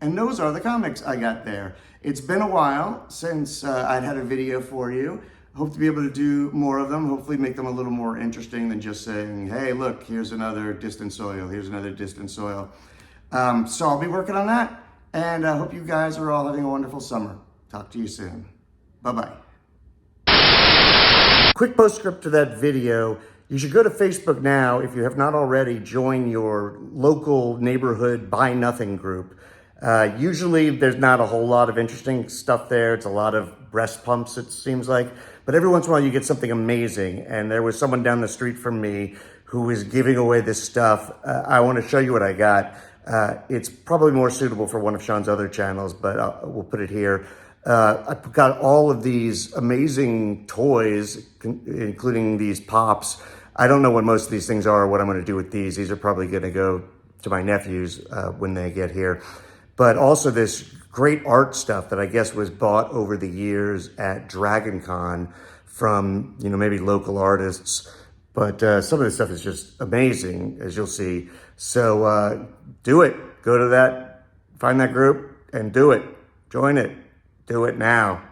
And those are the comics I got there. It's been a while since I'd had a video for you. Hope to be able to do more of them, hopefully make them a little more interesting than just saying, hey, look, here's another Distant Soil, here's another Distant Soil. So I'll be working on that, and I hope you guys are all having a wonderful summer. Talk to you soon. Bye-bye. Quick postscript to that video. You should go to Facebook now, if you have not already, join your local neighborhood Buy Nothing group. Usually there's not a whole lot of interesting stuff there. It's a lot of breast pumps, it seems like. But every once in a while you get something amazing. And there was someone down the street from me who is giving away this stuff. I want to show you what I got. It's probably more suitable for one of Sean's other channels, but we'll put it here. I've got all of these amazing toys, including these pops. I don't know what most of these things are or what I'm going to do with these. These are probably going to go to my nephews when they get here. But also this great art stuff that I guess was bought over the years at Dragon Con from, maybe local artists. But some of this stuff is just amazing, as you'll see. So do it. Go to that, find that group and do it. Join it. Do it now.